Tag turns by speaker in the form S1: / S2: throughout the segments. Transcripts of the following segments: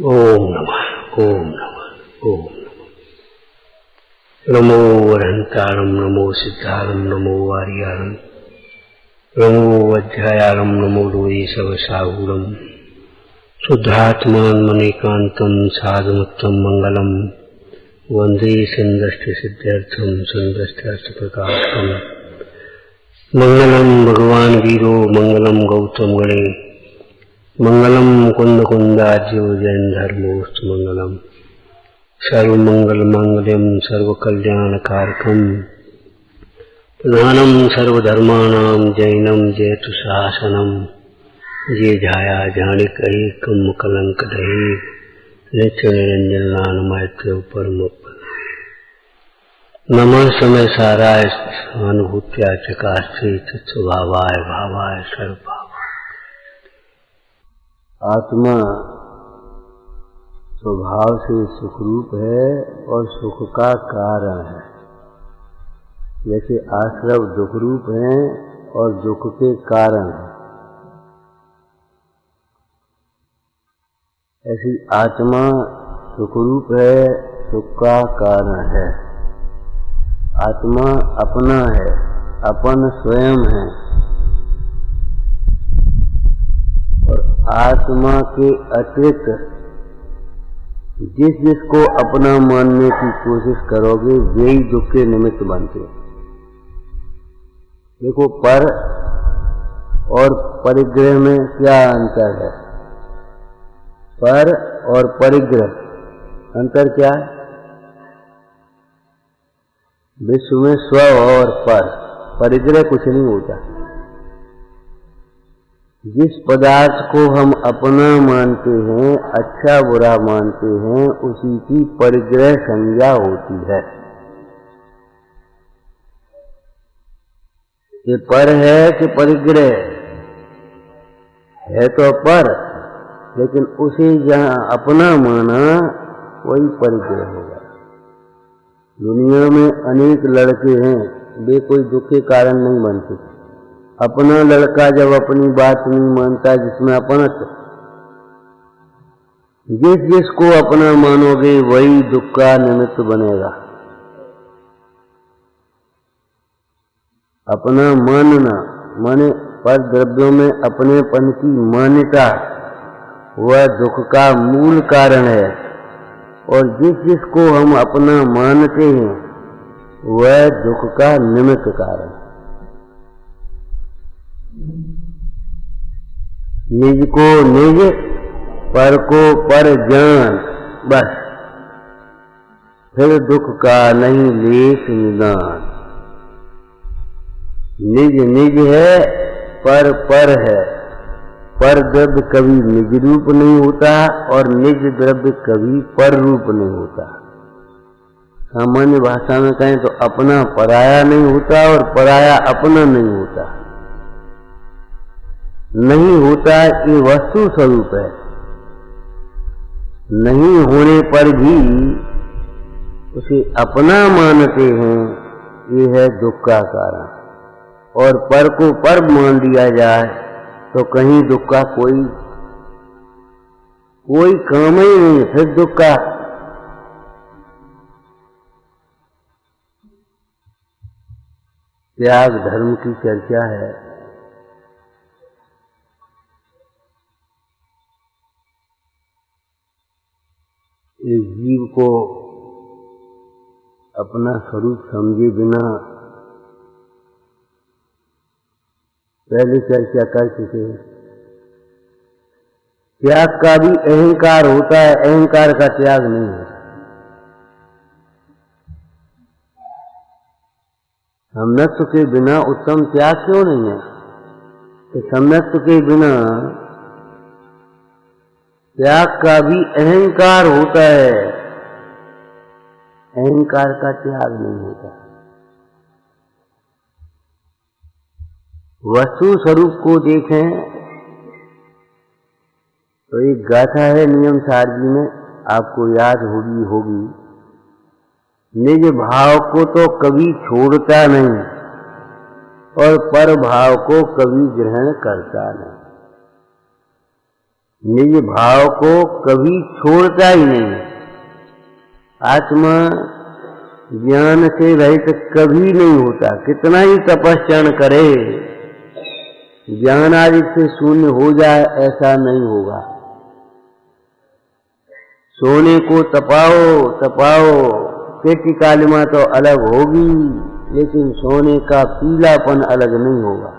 S1: ओम नमः ओम नमः ओम नमः। नमो अरहंतारं नमो सिद्धारं नमो आर्यारं नमो अध्यायारं नमो लोये सवसाहूरं शुद्धात्मानं मनेकान्तं साधुमुत्तम मंगलम वंदे संदष्टसिद्ध्यर्थं संदष्टार्थप्रकाशकम्। मंगलम भगवान वीरो मंगलम गौतम गणे मंगलम कुंद कुंदाज्यो जैन धर्मोस्तु मंगलम। सर्वमंगल मांगल्यम सर्वकल्याणकारकम प्रधानम सर्वधर्माणां जैनम जयतु शासनम। ये जाया जानिक एकम कलंक दहे नित्य निरंजन नान मैत्र परम। नमः समय साराय अनुभूत्या चकास्ते स्वभावाय भावाय सर्वभाव। आत्मा स्वभाव से सुखरूप है और सुख का कारण है। जैसे आश्रव दुख रूप है और दुख के कारण है, ऐसी आत्मा सुखरूप है, सुख का कारण है। आत्मा अपना है, अपन स्वयं है। आत्मा के अतिरिक्त जिस जिसको अपना मानने की कोशिश करोगे वे ही दुख के निमित्त बनते। देखो, पर और परिग्रह में क्या अंतर है? पर और परिग्रह अंतर क्या है? विश्व में स्व और पर, परिग्रह कुछ नहीं होता। जिस पदार्थ को हम अपना मानते हैं, अच्छा बुरा मानते हैं, उसी की परिग्रह संज्ञा होती है। ये पर है कि परिग्रह है, तो पर, लेकिन उसे जहां अपना माना वही परिग्रह होगा। दुनिया में अनेक लड़के हैं, वे कोई दुख के कारण नहीं बनते। अपना लड़का जब अपनी बात नहीं मानता, जिसमें अपनत्व, जिस जिसको अपना मानोगे वही दुख का निमित्त बनेगा। अपना मानना माने पर द्रव्यों में अपनेपन की मान्यता, वह दुख का मूल कारण है। और जिस जिसको हम अपना मानते हैं वह दुख का निमित्त कारण है। निज को निज, पर को पर जान, बस फिर दुख का नहीं लेस निदान। निज निज है, पर है। पर द्रव्य कभी निज रूप नहीं होता और निज द्रव्य कभी पर रूप नहीं होता। सामान्य भाषा में कहें तो अपना पराया नहीं होता और पराया अपना नहीं होता। नहीं होता ये वस्तु स्वरूप है। नहीं होने पर भी उसे अपना मानते हैं, ये है दुख का कारण। और पर को पर मान लिया जाए तो कहीं दुख का कोई काम ही नहीं, फिर दुख का। त्याग धर्म की चर्चा है। इस जीव को अपना स्वरूप समझे बिना पहले चर्चा कर चुके हैं। त्याग का भी अहंकार होता है, अहंकार का त्याग नहीं है। सम्यक्त्व के बिना उत्तम त्याग क्यों नहीं है? कि सम्यक्त्व के बिना त्याग का भी अहंकार होता है, अहंकार का त्याग नहीं होता। वस्तु स्वरूप को देखें तो एक गाथा है नियम सार जी में, आपको याद होगी। निज भाव को तो कभी छोड़ता नहीं और पर भाव को कभी ग्रहण करता नहीं। निज भाव को कभी छोड़ता ही नहीं। आत्मा ज्ञान से रहित कभी नहीं होता, कितना ही तपस्या करे, ज्ञान आदि से शून्य हो जाए ऐसा नहीं होगा। सोने को तपाओ तपाओ, केटी कालिमा तो अलग होगी, लेकिन सोने का पीलापन अलग नहीं होगा।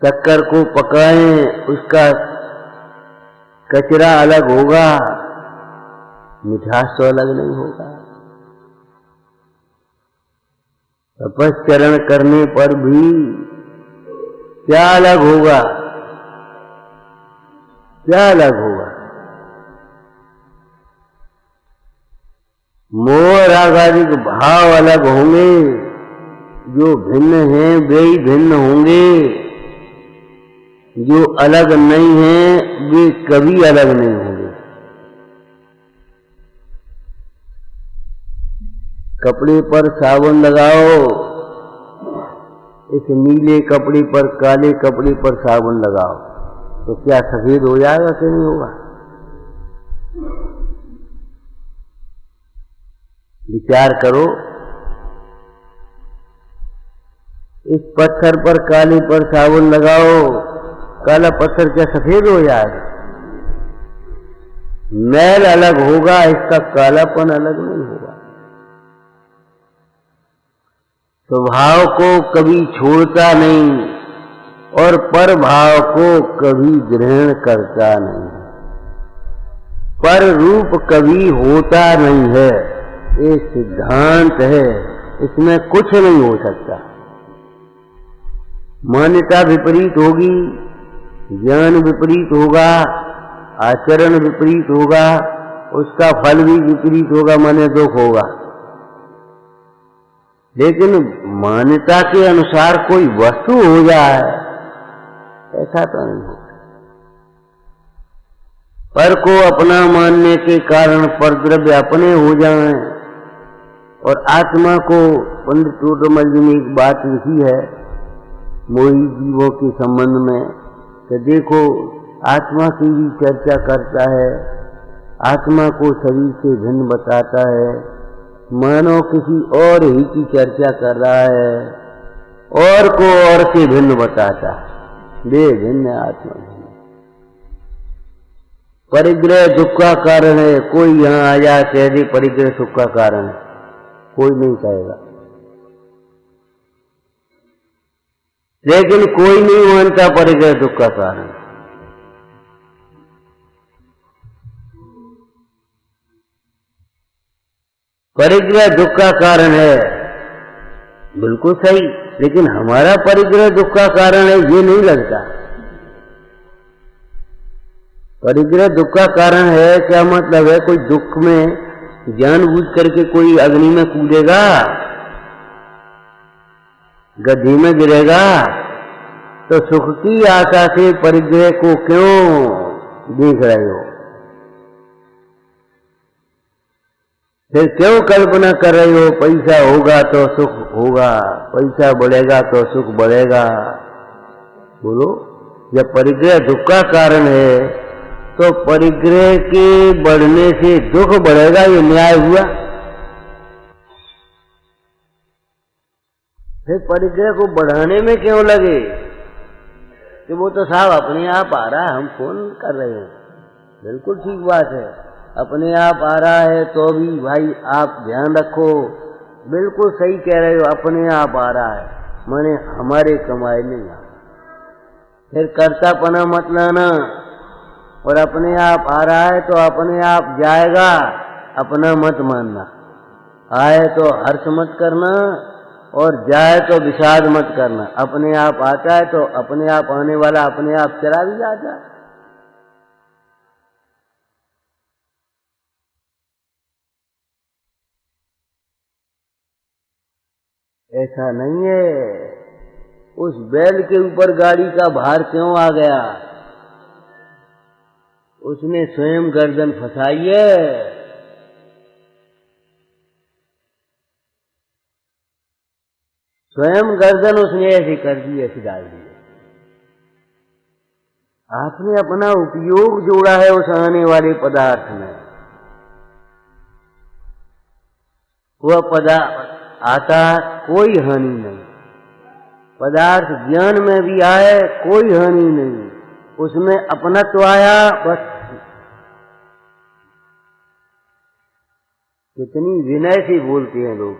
S1: शक्कर को पकाएं, उसका कचरा अलग होगा, मिठास तो अलग नहीं होगा। तपस्चरण करने पर भी क्या अलग होगा, क्या अलग होगा? मोह राग आदि के भाव अलग होंगे, जो भिन्न हैं वे ही भिन्न होंगे, जो अलग नहीं हैं वे कभी अलग नहीं होंगे। कपड़े पर साबुन लगाओ, इस नीले कपड़े पर काले कपड़े पर साबुन लगाओ तो क्या सफेद हो जाएगा कि नहीं होगा? विचार करो, इस पत्थर पर काले पर साबुन लगाओ, काला पत्थर क्या सफेद हो जाएगा? मैल अलग होगा, इसका कालापन अलग नहीं होगा। स्वभाव को कभी छोड़ता नहीं और पर भाव को कभी ग्रहण करता नहीं। पर रूप कभी होता नहीं है, ये सिद्धांत है, इसमें कुछ नहीं हो सकता। मान्यता विपरीत होगी, ज्ञान विपरीत होगा, आचरण विपरीत होगा, उसका फल भी विपरीत होगा, माने दुख होगा। लेकिन मान्यता के अनुसार कोई वस्तु हो जाए ऐसा तो नहीं होगा। पर को अपना मानने के कारण परद्रव्य अपने हो जाएं। और आत्मा को पंडित टोडरमल जी ने एक बात लिखी है मोही जीवों के संबंध में कि देखो, आत्मा की भी चर्चा करता है, आत्मा को शरीर से भिन्न बताता है, मानो किसी और ही की चर्चा कर रहा है, और को और से भिन्न बताता है। वे भिन्न आत्मा परिग्रह दुख का कारण है। कोई यहां आ जाए कह दे परिग्रह सुख का कारण है, कोई नहीं कहेगा। लेकिन कोई नहीं मानता परिग्रह दुख का कारण। परिग्रह दुख का कारण है, बिल्कुल सही, लेकिन हमारा परिग्रह दुख का कारण है ये नहीं लगता। परिग्रह दुख का कारण है क्या मतलब है? कोई दुख में जानबूझ करके कोई अग्नि में कूदेगा, गड्ढे में गिरेगा, तो सुख की आशा से परिग्रह को क्यों देख रहे हो? फिर क्यों कल्पना कर रहे हो पैसा होगा तो सुख होगा, पैसा बढ़ेगा तो सुख बढ़ेगा? बोलो, जब परिग्रह दुख का कारण है तो परिग्रह के बढ़ने से दुख बढ़ेगा, ये न्याय हुआ? फिर परिग्रह को बढ़ाने में क्यों लगे कि वो तो साहब अपने आप आ रहा है, हम फोन कर रहे हैं। बिल्कुल ठीक बात है, अपने आप आ रहा है तो भी भाई आप ध्यान रखो, बिल्कुल सही कह रहे हो, अपने आप आ रहा है, माने हमारे कमाई नहीं आ। फिर कर्तापना मत लाना, और अपने आप आ रहा है तो अपने आप जाएगा, अपना मत मानना। आए तो हर्ष मत करना और जाए तो विषाद मत करना। अपने आप आता है तो अपने आप आने वाला अपने आप चला भी जाता है। ऐसा नहीं है। उस बैल के ऊपर गाड़ी का भार क्यों आ गया? उसने स्वयं गर्दन फंसाई है। स्वयं गर्दन उसने ऐसी कर दी, ऐसी डाल दी। आपने अपना उपयोग जोड़ा है उस आने वाले पदार्थ में। वह पदार्थ आता कोई हानि नहीं, पदार्थ ज्ञान में भी आए कोई हानि नहीं, उसमें अपनत्व आया बस। कितनी विनय से बोलते हैं लोग,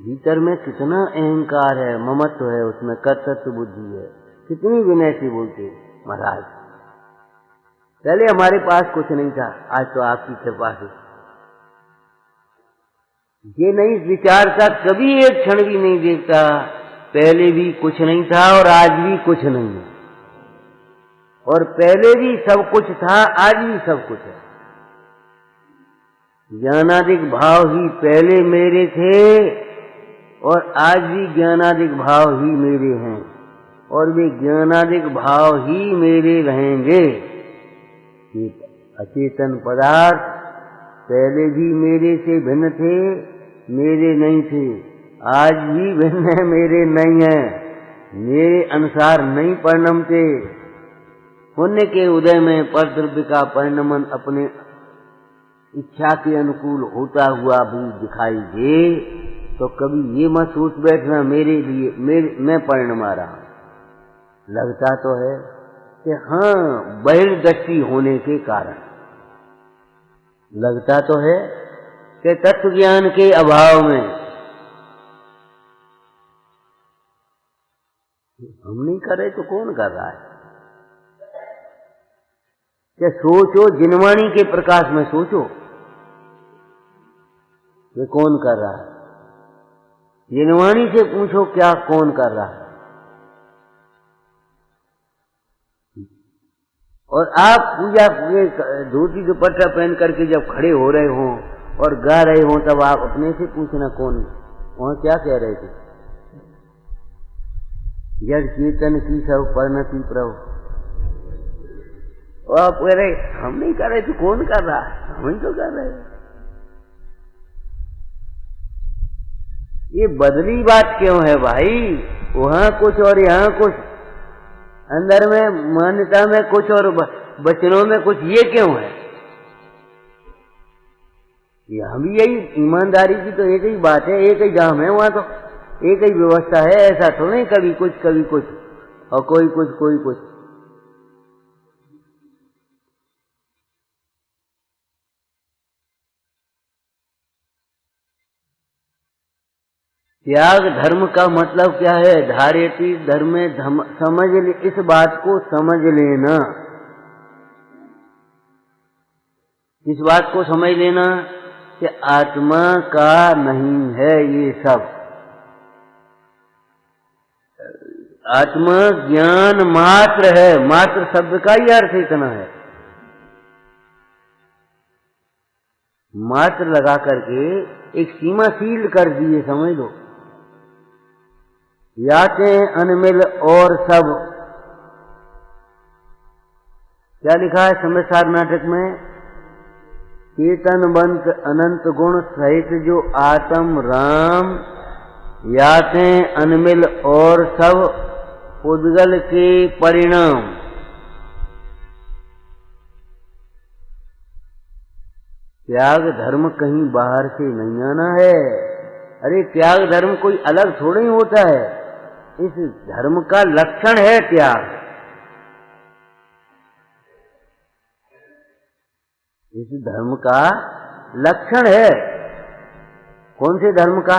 S1: भीतर में कितना अहंकार है, ममत्व है, उसमें कर्तृत्व बुद्धि है, कितनी विनय से बोलते हैं। महाराज पहले हमारे पास कुछ नहीं था, आज तो आपकी कृपा से ये नहीं विचारता, कभी एक क्षण भी नहीं देखता पहले भी कुछ नहीं था और आज भी कुछ नहीं है, और पहले भी सब कुछ था आज भी सब कुछ है। ज्ञानादिक भाव ही पहले मेरे थे और आज भी ज्ञानादिक भाव ही मेरे हैं, और वे ज्ञानादिक भाव ही मेरे रहेंगे। ये अचेतन पदार्थ पहले भी मेरे से भिन्न थे, मेरे नहीं थे, आज भी भिन्न है, मेरे नहीं है, मेरे अनुसार नहीं परिणमते। पुण्य के उदय में परद्रव्य का परिणमन अपने इच्छा के अनुकूल होता हुआ भी दिखाई दे तो कभी ये मत सोच बैठना मेरे लिए मैं परिणमा रहा। लगता तो है कि हाँ, बहिर्दृष्टि होने के कारण लगता तो है कि तत्व ज्ञान के अभाव में हम नहीं कर रहे तो कौन कर रहा है? कि सोचो, जिनवाणी के प्रकाश में सोचो, ये कौन कर रहा है? जिनवाणी से पूछो क्या कौन कर रहा है? और आप पूजा धोती दुपट्टा पहन करके जब खड़े हो रहे हो और गा रहे हो, तब आप अपने से पूछना कौन वहां क्या कह रहे थे? जड़ चेतन की सब परिणति प्रभु, और आप कह रहे हम नहीं कर रहे तो कौन कर रहा है? हम ही तो कर रहे हैं। ये बदली बात क्यों है भाई? वहां कुछ और यहाँ कुछ, अंदर में मान्यता में कुछ और वचनों में कुछ, ये क्यों है? हम भी यही ईमानदारी की तो एक ही बात है, एक ही जाम है, वहां तो एक ही व्यवस्था है। ऐसा तो नहीं कभी कुछ और कोई कुछ। त्याग धर्म का मतलब क्या है? धार्यति धर्मे समझ ले, इस बात को समझ लेना। इस बात को समझ लेना कि आत्मा का नहीं है ये सब, आत्मा ज्ञान मात्र है। मात्र शब्द का ही अर्थ इतना है, मात्र लगा करके एक सीमा सील कर दिए, समझ लो। याते अनमिल और सब, क्या लिखा है समयसार नाटक में? चेतनवंत अनंत गुण सहित जो आत्म राम, याते अनमिल और सब उद्गल के परिणाम। त्याग धर्म कहीं बाहर से नहीं आना है। अरे त्याग धर्म कोई अलग थोड़ा ही होता है, इस धर्म का लक्षण है त्याग। इस धर्म का लक्षण है। कौन से धर्म का?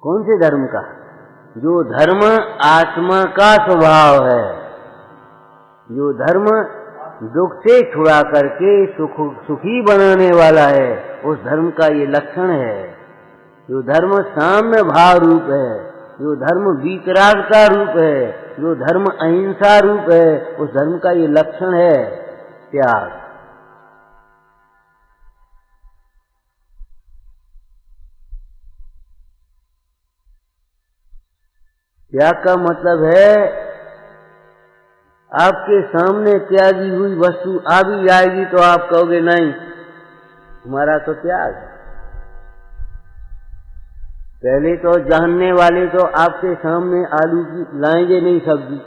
S1: कौन से धर्म का? जो धर्म आत्मा का स्वभाव है, जो धर्म दुख से छुड़ा करके सुखी बनाने वाला है, उस धर्म का ये लक्षण है। जो धर्म साम्य भाव रूप है, जो धर्म वीतरागता रूप है, जो धर्म अहिंसा रूप है, उस धर्म का ये लक्षण है त्याग। त्याग का मतलब है आपके सामने त्यागी हुई वस्तु आ भी जाएगी तो आप कहोगे नहीं, हमारा तो त्याग। पहले तो जानने वाले तो आपके सामने आलू की लाएंगे नहीं सब्जी,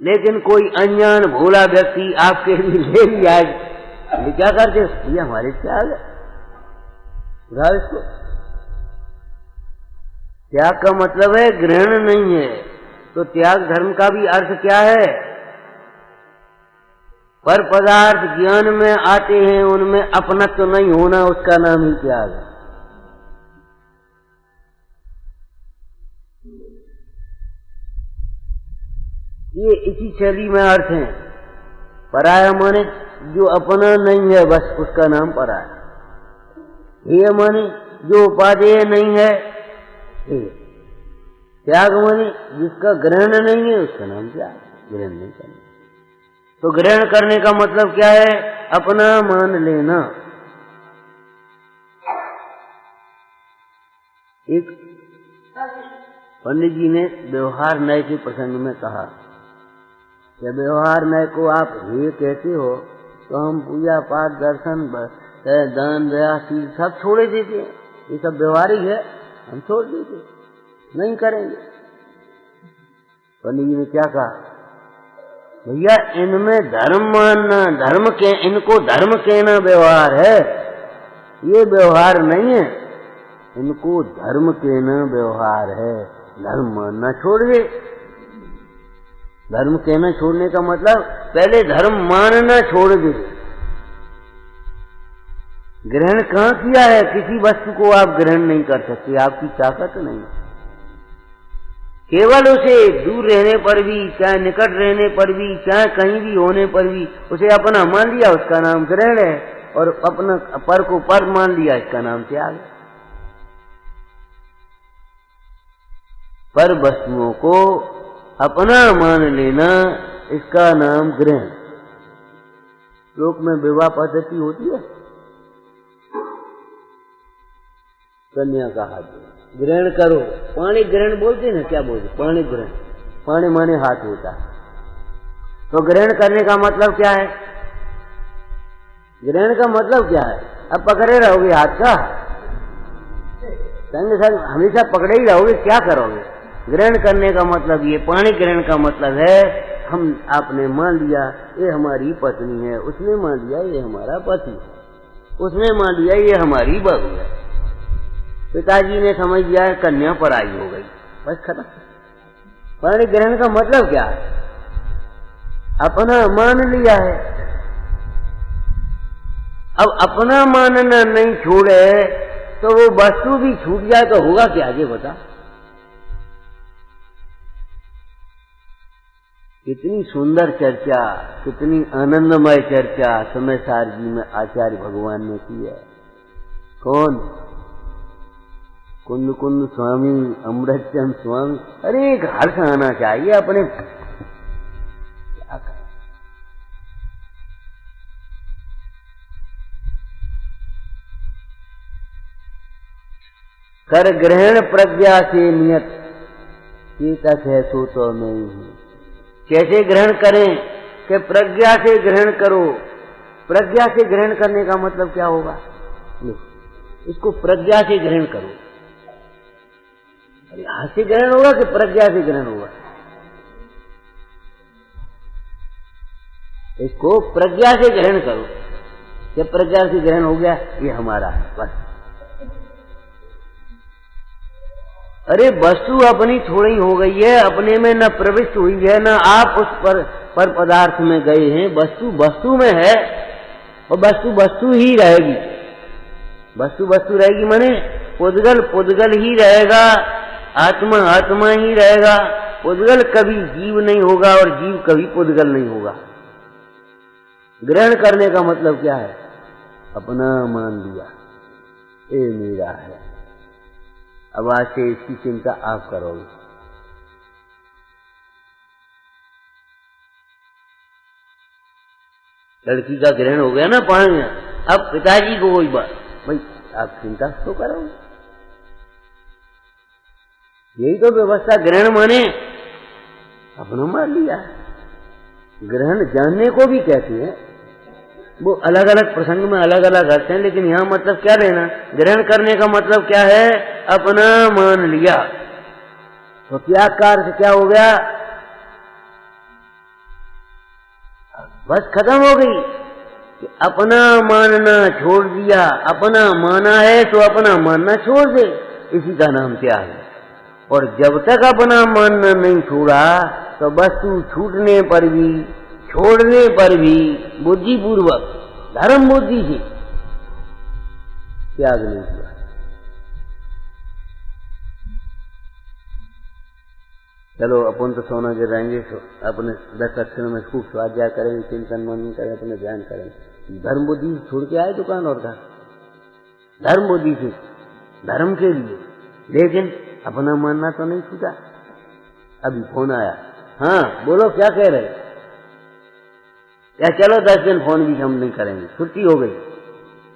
S1: लेकिन कोई अनजान भोला व्यक्ति आपके लिए ले लिया, ये क्या करते? ये हमारे त्याग है, उधार इसको। त्याग का मतलब है ग्रहण नहीं है। तो त्याग धर्म का भी अर्थ क्या है? पर पदार्थ ज्ञान में आते हैं, उनमें अपनत्व तो नहीं होना, उसका नाम ही त्याग है। ये इसी शैली में अर्थ है। पराया माने जो अपना नहीं है, बस उसका नाम पराया। ये माने जो उपादेय नहीं है। त्याग माने जिसका ग्रहण नहीं है, उसका नाम त्याग। ग्रहण नहीं करना। तो ग्रहण करने का मतलब क्या है? अपना मान लेना। एक पंडित जी ने व्यवहार न्याय के प्रसंग में कहा कि व्यवहार न्याय को आप ये कहते हो तो हम पूजा पाठ दर्शन दान दया शील सब छोड़े देते हैं, ये सब व्यवहारिक है, हम छोड़ देते, नहीं करेंगे। पंडित जी ने क्या कहा? भैया इनमें धर्म मानना, इनको धर्म कहना व्यवहार है, ये व्यवहार नहीं है। इनको धर्म कहना व्यवहार है, धर्म मानना छोड़ दे। धर्म कहना छोड़ने का मतलब पहले धर्म मानना छोड़ दे। ग्रहण कहाँ किया है? किसी वस्तु को आप ग्रहण नहीं कर सकते, आपकी ताकत नहीं। केवल उसे दूर रहने पर भी, चाहे निकट रहने पर भी, चाहे कहीं भी होने पर भी उसे अपना मान लिया, उसका नाम ग्रहण है। और अपना पर को पर मान लिया, इसका नाम त्याग है। पर वस्तुओं को अपना मान लेना, इसका नाम ग्रहण। लोक में विवाह पद्धति होती है, कन्या का हाथ ग्रहण करो, पाणी ग्रहण बोलते ना, क्या बोलते? पाणी ग्रहण। पाणी माने हाथ होता है। तो ग्रहण करने का मतलब क्या है? ग्रहण का मतलब क्या है? अब पकड़े रहोगे हाथ का, संग संग हमेशा पकड़े ही रहोगे, क्या करोगे? ग्रहण करने का मतलब ये, पाणी ग्रहण का मतलब है हम आपने मान लिया ये हमारी पत्नी है, उसने मान लिया ये हमारा पति, उसने मान लिया ये हमारी बहू है। पिताजी ने समझ लिया है कन्या पराई हो गई, बस खत्म। पाणी ग्रहण का मतलब क्या है? अपना मान लिया है। अब अपना मानना नहीं छोड़े तो वो वस्तु भी छूट जाए तो होगा क्या? ये बता। कितनी सुंदर चर्चा, कितनी आनंदमय चर्चा समय सार जी में आचार्य भगवान ने की है। कौन? कुंद कुंद स्वामी, अमृतचंद स्वामी। अरे एक हर्ष आना चाहिए अपने। क्या कर ग्रहण प्रज्ञा से नियत, चेतक है सो तो नहीं है। कैसे ग्रहण करें? कि प्रज्ञा से ग्रहण करो। प्रज्ञा से ग्रहण करने का मतलब क्या होगा? इसको प्रज्ञा से ग्रहण करो। हाथ से ग्रहण होगा कि प्रज्ञा से ग्रहण होगा? इसको प्रज्ञा से ग्रहण करो। जब प्रज्ञा से ग्रहण हो गया, ये हमारा है, बस। अरे वस्तु अपनी थोड़ी हो गई है, अपने में न प्रविष्ट हुई है, न आप उस पर पदार्थ में गए हैं। वस्तु वस्तु में है और वस्तु वस्तु ही रहेगी। वस्तु वस्तु रहेगी माने पुद्गल पुद्गल ही रहेगा, आत्मा आत्मा ही रहेगा। पुद्गल कभी जीव नहीं होगा और जीव कभी पुद्गल नहीं होगा। ग्रहण करने का मतलब क्या है? अपना मान लिया, ये मेरा है। अब आज से इसकी चिंता आप करोगे। लड़की का ग्रहण हो गया ना पानी में, अब पिताजी को वही बात, भाई आप चिंता तो करोगे। यही तो व्यवस्था। ग्रहण माने अपना मान लिया। ग्रहण जानने को भी कहते हैं। वो अलग अलग प्रसंग में अलग अलग अर्थ हैं, लेकिन यहाँ मतलब क्या लेना, ग्रहण करने का मतलब क्या है, अपना मान लिया। तो त्याग का अर्थ क्या हो गया, बस खत्म हो गई कि अपना मानना छोड़ दिया। अपना माना है तो अपना मानना छोड़ दे, इसी का नाम त्याग है। और जब तक अपना मानना नहीं छोड़ा तो वस्तु छूटने पर भी, छोड़ने पर भी बुद्धिपूर्वक, धर्म बुद्धि से त्याग नहीं किया। चलो अपन तो सोना गिराएंगे, अपने 10 अक्षरों में खूब स्वाध्याय करेंगे, चिंतन मनन करें, अपने ध्यान करेंगे। धर्म बुद्धि छोड़ के आए दुकान और घर, धर्म बुद्धि से धर्म के लिए, लेकिन अपना मानना तो नहीं छूटा। अभी फोन आया, हाँ बोलो क्या कह रहे, या चलो 10 दिन फोन भी हम नहीं करेंगे, छुट्टी हो गई,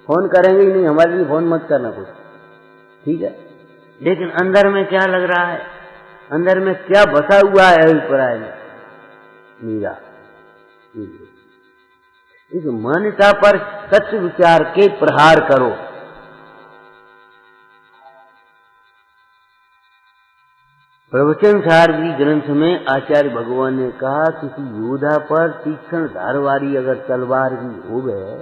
S1: फोन करेंगे ही नहीं, हमारे लिए फोन मत करना कुछ, ठीक है। लेकिन अंदर में क्या लग रहा है, अंदर में क्या बसा हुआ है अभिप्राय में, मीरा इस मान्यता पर सत्य विचार के प्रहार करो। प्रवचन सारथी ग्रंथ में आचार्य भगवान ने कहा, किसी योद्धा पर तीक्ष्ण धार वाली अगर तलवार भी हो गए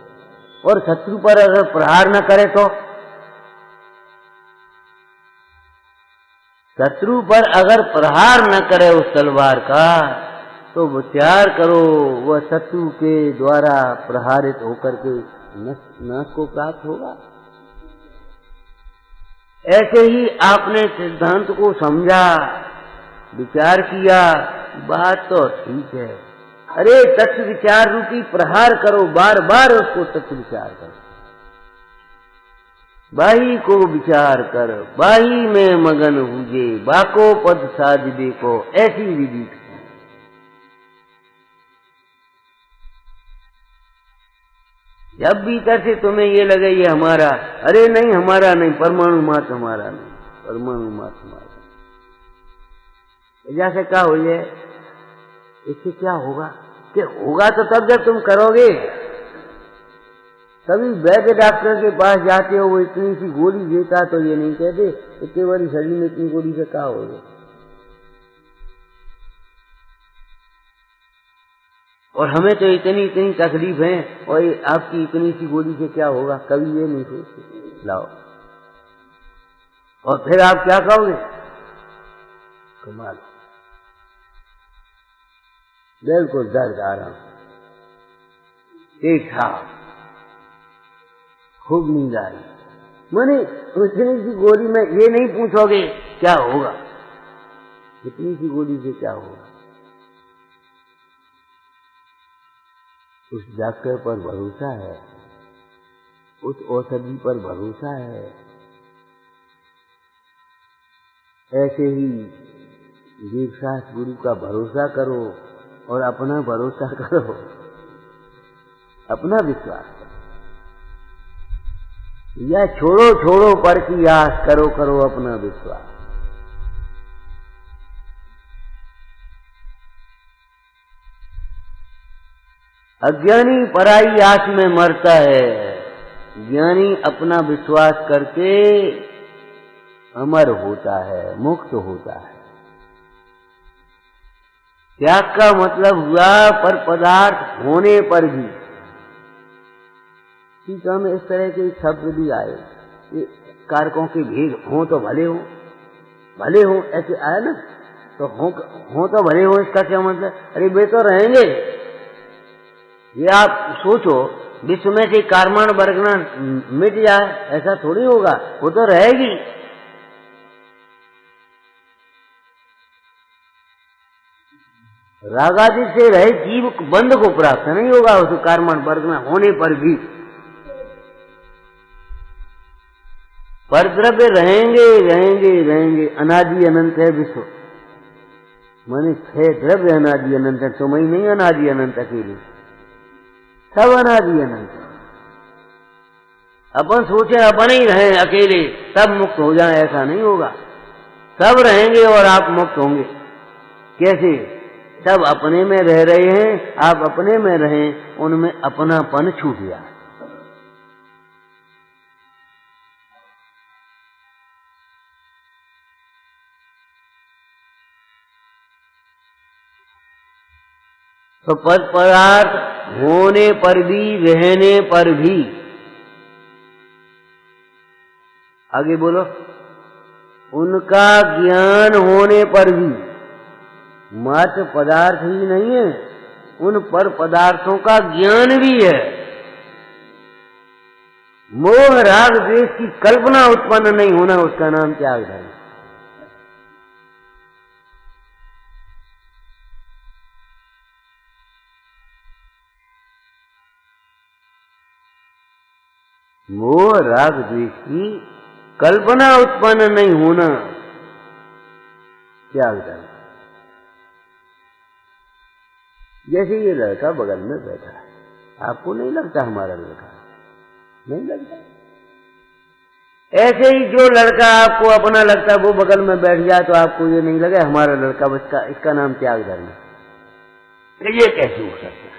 S1: और शत्रु पर अगर प्रहार न करे तो, शत्रु पर अगर प्रहार न करे उस तलवार का, तो विचार करो वह शत्रु के द्वारा प्रहारित होकर के नाश को प्राप्त होगा। ऐसे ही आपने सिद्धांत को समझा, विचार किया, बात तो ठीक है, अरे तत्व विचार रूपी प्रहार करो, बार बार उसको तत्व विचार करो। बाही को विचार कर, बाही में मगन हुए, बाको पद साध देखो, ऐसी विधि। जब भीतर से तुम्हें ये लगे ये हमारा, अरे नहीं हमारा नहीं, परमाणु मात्र हमारा नहीं, परमाणु मात्र हमारा। जैसे क्या हो जाए, इससे क्या होगा, कि होगा तो तब जब तुम करोगे। कभी वैद्य डॉक्टर के पास जाते हो, वो इतनी सी गोली देता तो ये नहीं कहते इतनी बड़ी शरीर में इतनी गोली से क्या होगा। और हमें तो इतनी इतनी तकलीफ है, और आपकी इतनी सी गोली से क्या होगा, कभी ये नहीं सोचते। लाओ, और फिर आप क्या कहोगे, कमाल, बिल्कुल दर्द आ रहा, ठीक था, खूब नींद आ रही। माने इतनी सी गोली में ये नहीं पूछोगे क्या होगा, इतनी सी गोली से क्या होगा। उस डॉक्टर पर भरोसा है, उस औषधि पर भरोसा है। ऐसे ही दीक्षास गुरु का भरोसा करो और अपना भरोसा करो, अपना विश्वास करो, या छोड़ो छोड़ो पर की आस, करो करो अपना विश्वास। अज्ञानी पराई आस में मरता है, ज्ञानी अपना विश्वास करके अमर होता है, मुक्त होता है। त्याग का मतलब हुआ पर पदार्थ होने पर भी। ठीक है, में इस तरह के शब्द भी आए, कारकों के भेद हो तो भले हो, भले हो ऐसे आया ना, तो हो तो भले हो, इसका क्या मतलब, अरे वे तो रहेंगे। ये आप सोचो, विश्व में से कारमान बरगना मिट जाए, ऐसा थोड़ी होगा, वो तो रहेगी। रागादि से रहे जीव बंध को प्राप्त नहीं होगा उस कारमान बरगना होने पर भी। पर द्रव्य रहेंगे रहेंगे रहेंगे, अनादि अनंत है विश्व, माने 6 द्रव्य अनादि अनंत है, तुम ही नहीं अनादि अनंत अकेले, सब अनादि अनंत। अपन सोचे अपन ही रहे अकेले सब मुक्त हो जाए, ऐसा नहीं होगा। सब रहेंगे और आप मुक्त होंगे। कैसे? सब अपने में रह रहे हैं, आप अपने में रहें, उनमें अपनापन छूट गया। तो पद पदार्थ होने पर भी, रहने पर भी, आगे बोलो, उनका ज्ञान होने पर भी, मात्र पदार्थ ही नहीं है, उन पर पदार्थों का ज्ञान भी है। मोह राग द्वेष की कल्पना उत्पन्न नहीं होना, उसका नाम त्याग धर्म। मोह राग द्वेष की कल्पना उत्पन्न नहीं होना त्याग धर्म। जैसे ये लड़का बगल में बैठा है, आपको नहीं लगता हमारा लड़का? नहीं लगता। ऐसे ही जो लड़का आपको अपना लगता है वो बगल में बैठ जाए तो आपको ये नहीं लगे हमारा लड़का, बस इसका नाम त्याग धर्म है। ये कैसे हो सकता है?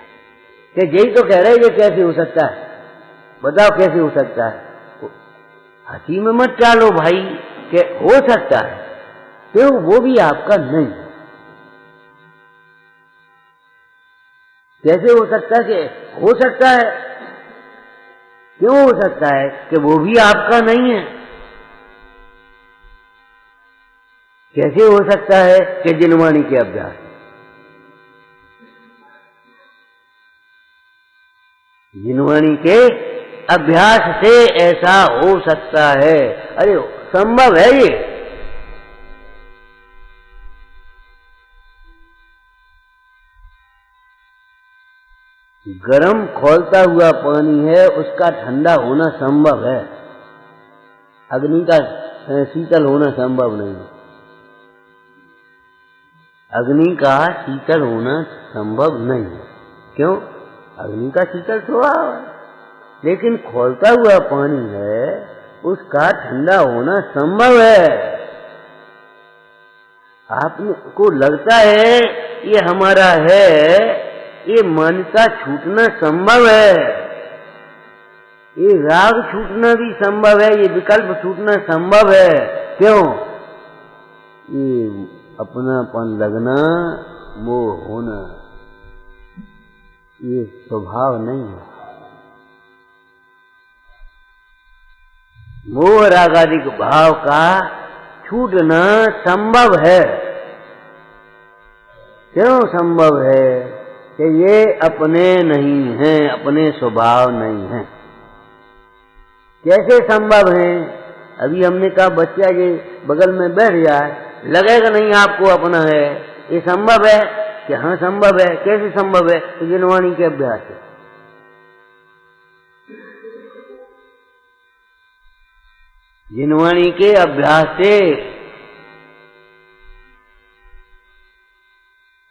S1: कि यही तो कह रहे ये कैसे हो सकता है? बताओ कैसे हो सकता है? हंसी में मत चालो भाई कि हो सकता है, क्यों? वो भी आपका नहीं। कैसे हो सकता है कि हो सकता है? क्यों हो सकता है कि वो भी आपका नहीं है? कैसे हो सकता है कि जिनवाणी के अभ्यास, जिनवाणी के अभ्यास से ऐसा हो सकता है? अरे संभव है ये। गरम खौलता हुआ पानी है, उसका ठंडा होना संभव है, अग्नि का शीतल होना संभव नहीं। अग्नि का शीतल होना संभव नहीं है। क्यों? अग्नि का शीतल स्वभाव है, लेकिन खौलता हुआ पानी है, उसका ठंडा होना संभव है। आपको लगता है ये हमारा है, ये मन का छूटना संभव है, ये राग छूटना भी संभव है, ये विकल्प छूटना संभव है। क्यों? ये अपनापन लगना, मोह होना, ये स्वभाव नहीं है। मोह रागादिक भाव का छूटना संभव है। क्यों संभव है? कि ये अपने नहीं हैं, अपने स्वभाव नहीं हैं। कैसे संभव है? अभी हमने कहा बच्चा ये बगल में बैठ जाए, लगेगा नहीं आपको अपना है, ये संभव है? कि हाँ संभव है। कैसे संभव है? तो जिनवाणी के अभ्यास है। जिनवाणी के अभ्यास से,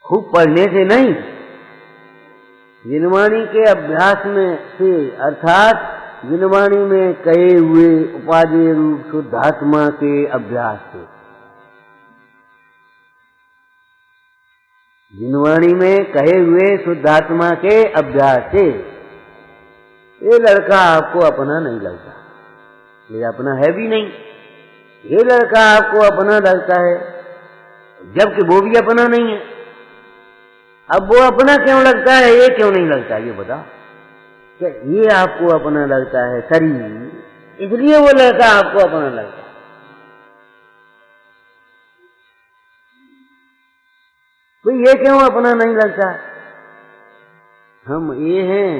S1: खूब पढ़ने से नहीं, जिनवाणी के अभ्यास में से, अर्थात जिनवाणी में कहे हुए उपादेय रूप शुद्धात्मा के अभ्यास से। जिनवाणी में कहे हुए शुद्धात्मा के अभ्यास से ये लड़का आपको अपना नहीं लगता, ये अपना है भी नहीं। ये लड़का आपको अपना लगता है, जबकि वो भी अपना नहीं है। अब वो अपना क्यों लगता है, ये क्यों नहीं लगता, ये बताओ। क्या ये आपको अपना लगता है शरीर, इसलिए वो लड़का आपको अपना लगता है। तो ये क्यों अपना नहीं लगता? हम ये हैं,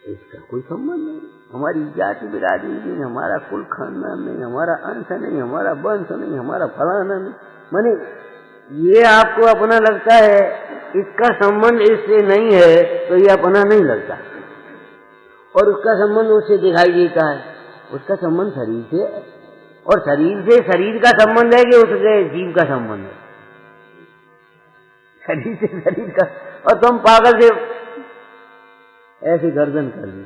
S1: इसका कोई संबंध नहीं। हमारी जाति बिरादरी नहीं, हमारा कुल खानदान नहीं, हमारा अंश नहीं, हमारा वंश नहीं, हमारा फलाना नहीं। माने ये आपको अपना लगता है, इसका संबंध इससे नहीं है, तो ये अपना नहीं लगता। और उसका संबंध उससे दिखाई देता है, उसका संबंध शरीर से है, और शरीर से शरीर का संबंध है कि उसके जीव का संबंध है? शरीर से शरीर का। और तुम पागल से ऐसी गर्दन कर ली।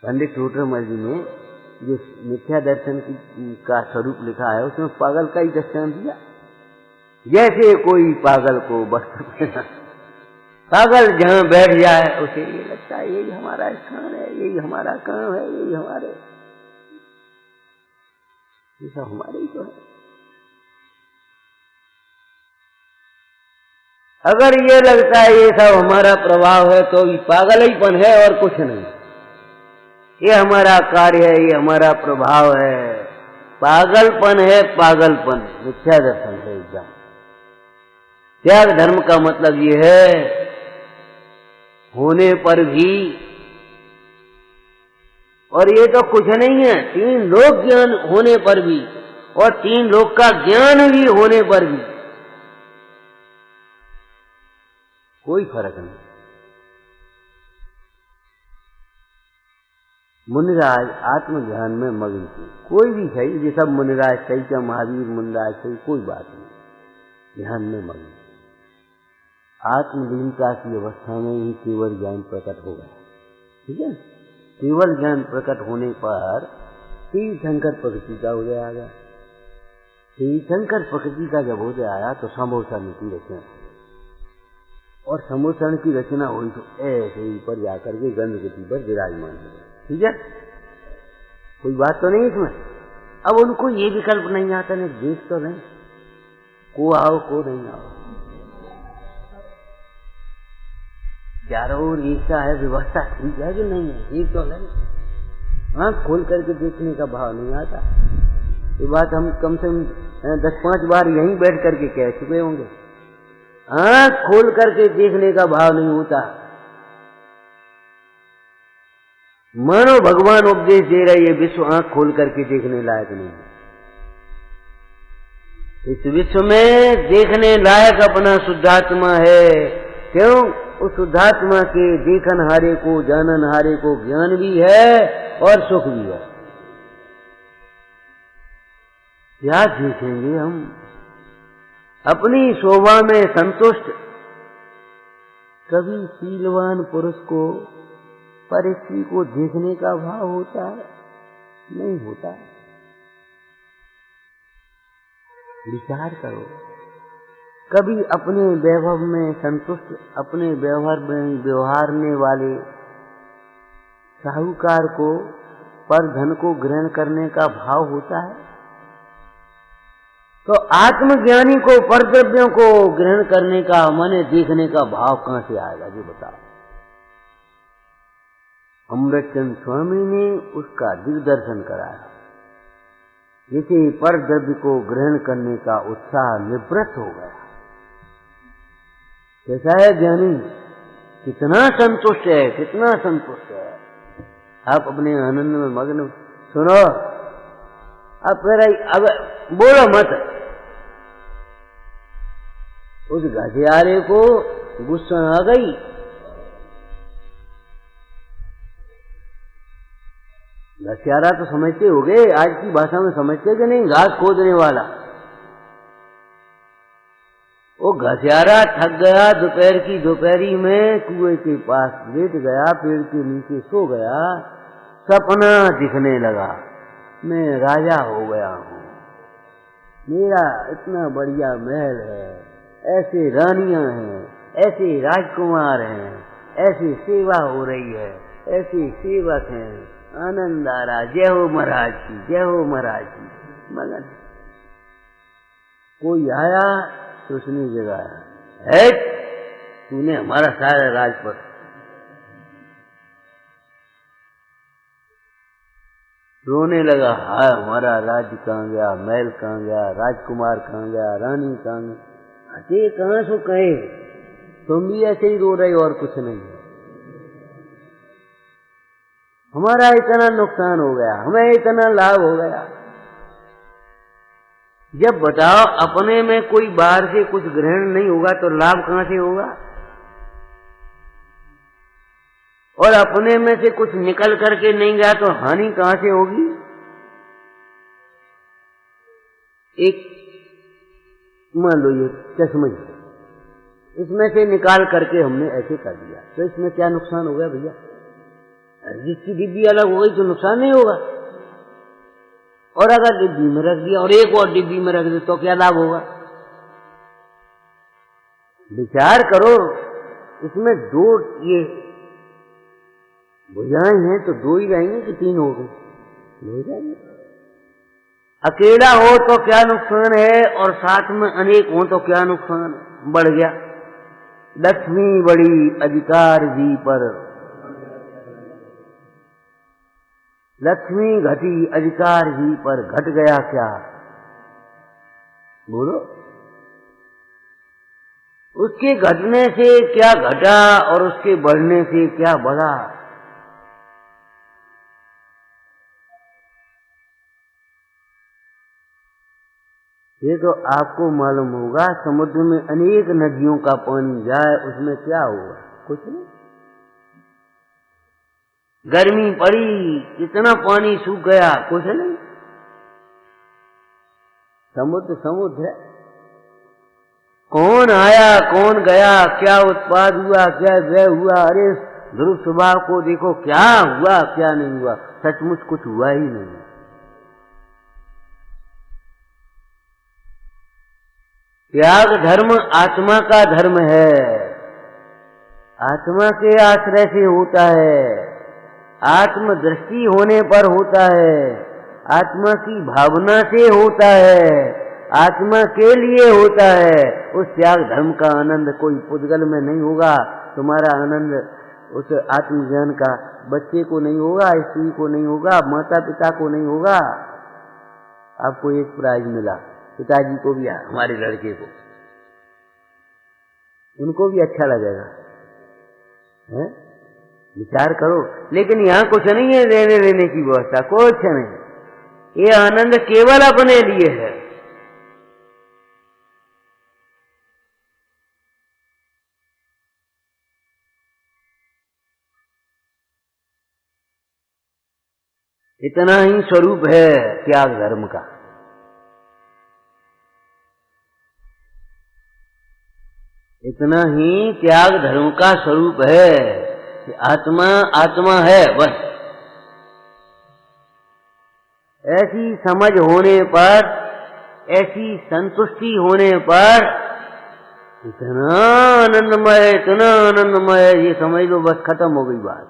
S1: पंडित टोडरमल जी ने जो मिथ्या दर्शन का स्वरूप लिखा है उसमें पागल का ही दर्शन दिया। जैसे कोई पागल को वस्त्र पहना, पागल जहां बैठ जाए उसे ये लगता है यही हमारा स्थान है, यही हमारा काम है, यही हमारे, ये सब हमारे ही तो है। अगर ये लगता है ये सब हमारा प्रभाव है तो ये पागल ही पन है और कुछ नहीं। ये हमारा कार्य है, ये हमारा प्रभाव है, पागलपन है, पागलपन, मिथ्या दर्शन है एकदम। त्याग धर्म का मतलब ये है होने पर भी, और ये तो कुछ नहीं है, 3 लोक ज्ञान होने पर भी और 3 लोक का ज्ञान भी होने पर भी कोई फर्क नहीं। मुनिराज आत्मध्यान में मग्न थे, कोई भी सही, ये सब मुनिराज सही क्या महावीर मुनिराज सही, कोई बात नहीं, ध्यान में मग्न। आत्मलीनता की अवस्था में ही केवल ज्ञान प्रकट हो गया। ठीक है, केवल ज्ञान प्रकट होने पर तीर्थंकर प्रकृति का उदय आ गया। तीर्थंकर प्रकृति का जब उदय आया तो संभोषण की रचना, और संभोषण की रचना हुई तो ऐसे ही पर जाकर के गंधगति पर विराजमान हो गया। ठीक है, कोई बात तो नहीं इसमें। अब उनको ये विकल्प नहीं आता, नहीं देख तो नहीं, को आओ को नहीं आओ, चारों ओर ऐसा है, व्यवस्था ठीक है कि नहीं है, ठीक तो नहीं। आँख खोल करके देखने का भाव नहीं आता। ये बात हम कम से कम 10-5 बार यहीं बैठ करके कह चुके होंगे। आँख खोल करके देखने का भाव नहीं होता। मानो भगवान उपदेश दे रहे ये विश्व आँख खोल करके देखने लायक नहीं है। इस विश्व में देखने लायक अपना शुद्धात्मा है। क्यों? उस शुद्धात्मा के देखन हारे को, जानन हारे को ज्ञान भी है और सुख भी है। क्या देखेंगे हम? अपनी शोभा में संतुष्ट। कभी शीलवान पुरुष को पर स्त्री को देखने का भाव होता है? नहीं होता। विचार करो। कभी अपने वैभव में संतुष्ट, अपने व्यवहार में व्यवहारने वाले साहूकार को पर धन को ग्रहण करने का भाव होता है? तो आत्मज्ञानी को पर द्रव्यों को ग्रहण करने का, माने देखने का भाव कहां से आएगा? जी बताओ। अमृतचंद स्वामी ने उसका दिग्दर्शन कराया। जिसे पर द्रव्य को ग्रहण करने का उत्साह निवृत्त हो गया। कैसा है ज्ञानी? कितना संतुष्ट है, कितना संतुष्ट है। आप अपने आनंद में मग्न। सुनो, अब फिर अब बोलो मत। उस घसियारे को गुस्सा आ गई। घसियारा तो समझते होगे, आज की भाषा में समझते कि नहीं? घास खोदने वाला। वो घसियारा थक गया, दोपहर की दोपहरी में कुएं के पास लेट गया, पेड़ के नीचे सो गया। सपना दिखने लगा, मैं राजा हो गया हूँ, मेरा इतना बढ़िया महल है, ऐसे रानियां हैं, ऐसे राजकुमार हैं, ऐसी सेवा हो रही है, ऐसे सेवक हैं, आनंद आ रहा। जय हो महाराज की, जय हो महाराज की। मगन कोई आया तो उसने जगाया, है तूने हमारा सारा राजपथ। रोने लगा, हाय हमारा राज्य कहाँ गया, महल कहाँ गया, राजकुमार कहाँ गया, रानी कहाँ गई। अरे कहाँ सो कहे, तुम भी ऐसे ही रो रहे और कुछ नहीं है। हमारा इतना नुकसान हो गया, हमें इतना लाभ हो गया। जब बताओ अपने में कोई बाहर से कुछ ग्रहण नहीं होगा तो लाभ कहां से होगा? और अपने में से कुछ निकल करके नहीं गया तो हानि कहां से होगी? एक मान लो ये चश्मा, इसमें से निकाल करके हमने ऐसे कर दिया तो इसमें क्या नुकसान हो गया भैया? जिसकी डिब्बी अलग हो गई तो नुकसान नहीं होगा, और अगर डिब्बी में रख दिया और एक और डिब्बी में रख दे तो क्या लाभ होगा? विचार करो, इसमें दो ये भुजाएं हैं तो दो ही रहेंगे कि तीन हो गए? दो ही रहेंगे। अकेला हो तो क्या नुकसान है, और साथ में अनेक हो तो क्या नुकसान है? बढ़ गया। लक्ष्मी बड़ी अधिकार जी पर, लक्ष्मी घटी अधिकार जी पर, घट गया क्या? बोलो, उसके घटने से क्या घटा और उसके बढ़ने से क्या बढ़ा? ये तो आपको मालूम होगा, समुद्र में अनेक नदियों का पानी जाए उसमें क्या होगा? कुछ नहीं। गर्मी पड़ी, कितना पानी सूख गया, कुछ नहीं। समुद्र समुद्र है। कौन आया कौन गया, क्या उत्पाद हुआ क्या व्यय हुआ, अरे ध्रुव सुबह को देखो क्या हुआ क्या नहीं हुआ, सचमुच कुछ हुआ ही नहीं। त्याग धर्म आत्मा का धर्म है, आत्मा के आश्रय से होता है, आत्म दृष्टि होने पर होता है, आत्मा की भावना से होता है, आत्मा के लिए होता है। उस त्याग धर्म का आनंद कोई पुद्गल में नहीं होगा। तुम्हारा आनंद उस आत्मज्ञान का बच्चे को नहीं होगा, स्त्री को नहीं होगा, माता पिता को नहीं होगा। आपको एक प्राइज मिला, पिताजी को भी, हमारे लड़के को, उनको भी अच्छा लगेगा, है? विचार करो। लेकिन यहाँ कुछ नहीं है देने लेने की व्यवस्था, कुछ नहीं। ये आनंद केवल अपने लिए है। इतना ही स्वरूप है त्याग धर्म का। इतना ही त्याग धर्म का स्वरूप है कि आत्मा आत्मा है बस। ऐसी समझ होने पर, ऐसी संतुष्टि होने पर इतना आनंदमय, ये समझ लो बस खत्म हो गई बात।